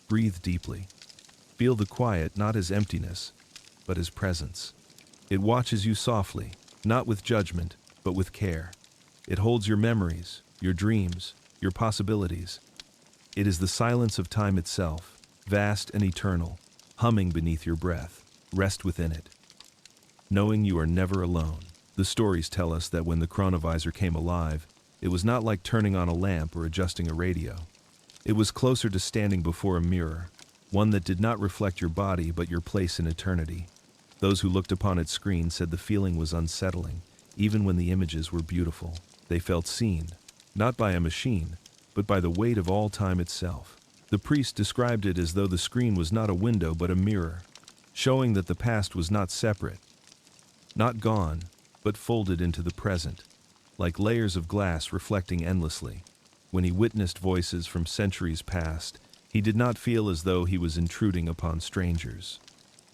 Breathe deeply. Feel the quiet not as emptiness, but as presence. It watches you softly, not with judgment, but with care. It holds your memories, your dreams, your possibilities. It is the silence of time itself, vast and eternal, humming beneath your breath. Rest within it, knowing you are never alone. The stories tell us that when the chronovisor came alive, it was not like turning on a lamp or adjusting a radio. It was closer to standing before a mirror, one that did not reflect your body but your place in eternity. Those who looked upon its screen said the feeling was unsettling, even when the images were beautiful. They felt seen, not by a machine, but by the weight of all time itself. The priest described it as though the screen was not a window but a mirror, showing that the past was not separate, not gone, but folded into the present, like layers of glass reflecting endlessly. When he witnessed voices from centuries past, he did not feel as though he was intruding upon strangers.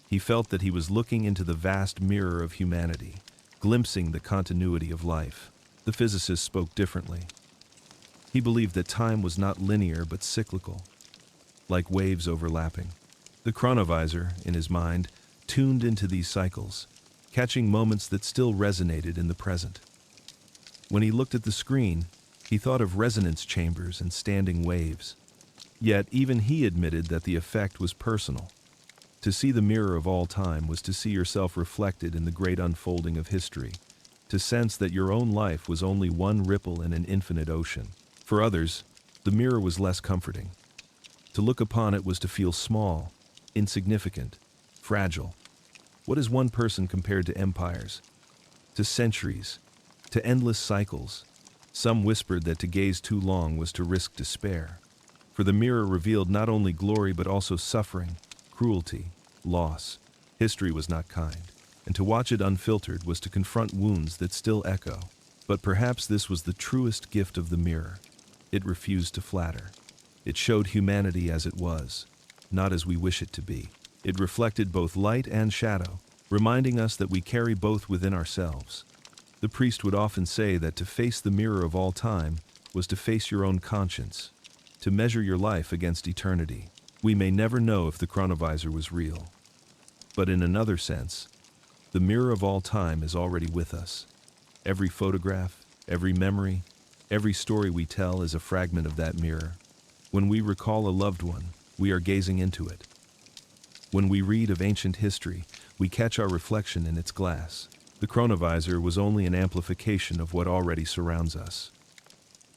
He felt that he was looking into the vast mirror of humanity, glimpsing the continuity of life. The physicist spoke differently. He believed that time was not linear but cyclical, like waves overlapping. The chronovisor, in his mind, tuned into these cycles, catching moments that still resonated in the present. When he looked at the screen, he thought of resonance chambers and standing waves. Yet even he admitted that the effect was personal. To see the mirror of all time was to see yourself reflected in the great unfolding of history, to sense that your own life was only one ripple in an infinite ocean. For others, the mirror was less comforting. To look upon it was to feel small, insignificant, fragile. What is one person compared to empires, to centuries, to endless cycles? Some whispered that to gaze too long was to risk despair. For the mirror revealed not only glory but also suffering, cruelty, loss. History was not kind, and to watch it unfiltered was to confront wounds that still echo. But perhaps this was the truest gift of the mirror. It refused to flatter. It showed humanity as it was, not as we wish it to be. It reflected both light and shadow, reminding us that we carry both within ourselves. The priest would often say that to face the mirror of all time was to face your own conscience, to measure your life against eternity. We may never know if the chronovisor was real, but in another sense, the mirror of all time is already with us. Every photograph, every memory, every story we tell is a fragment of that mirror. When we recall a loved one, we are gazing into it. When we read of ancient history, we catch our reflection in its glass. The chronovisor was only an amplification of what already surrounds us.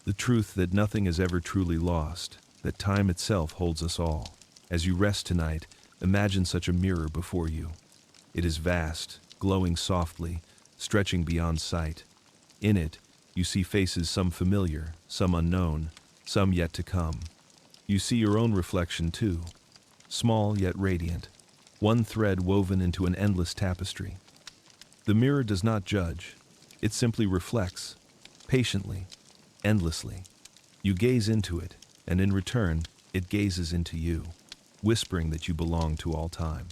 The truth that nothing is ever truly lost, that time itself holds us all. As you rest tonight, imagine such a mirror before you. It is vast, glowing softly, stretching beyond sight. In it, you see faces, some familiar, some unknown, some yet to come. You see your own reflection too, small yet radiant, one thread woven into an endless tapestry. The mirror does not judge, it simply reflects, patiently, endlessly. You gaze into it, and in return, it gazes into you, whispering that you belong to all time.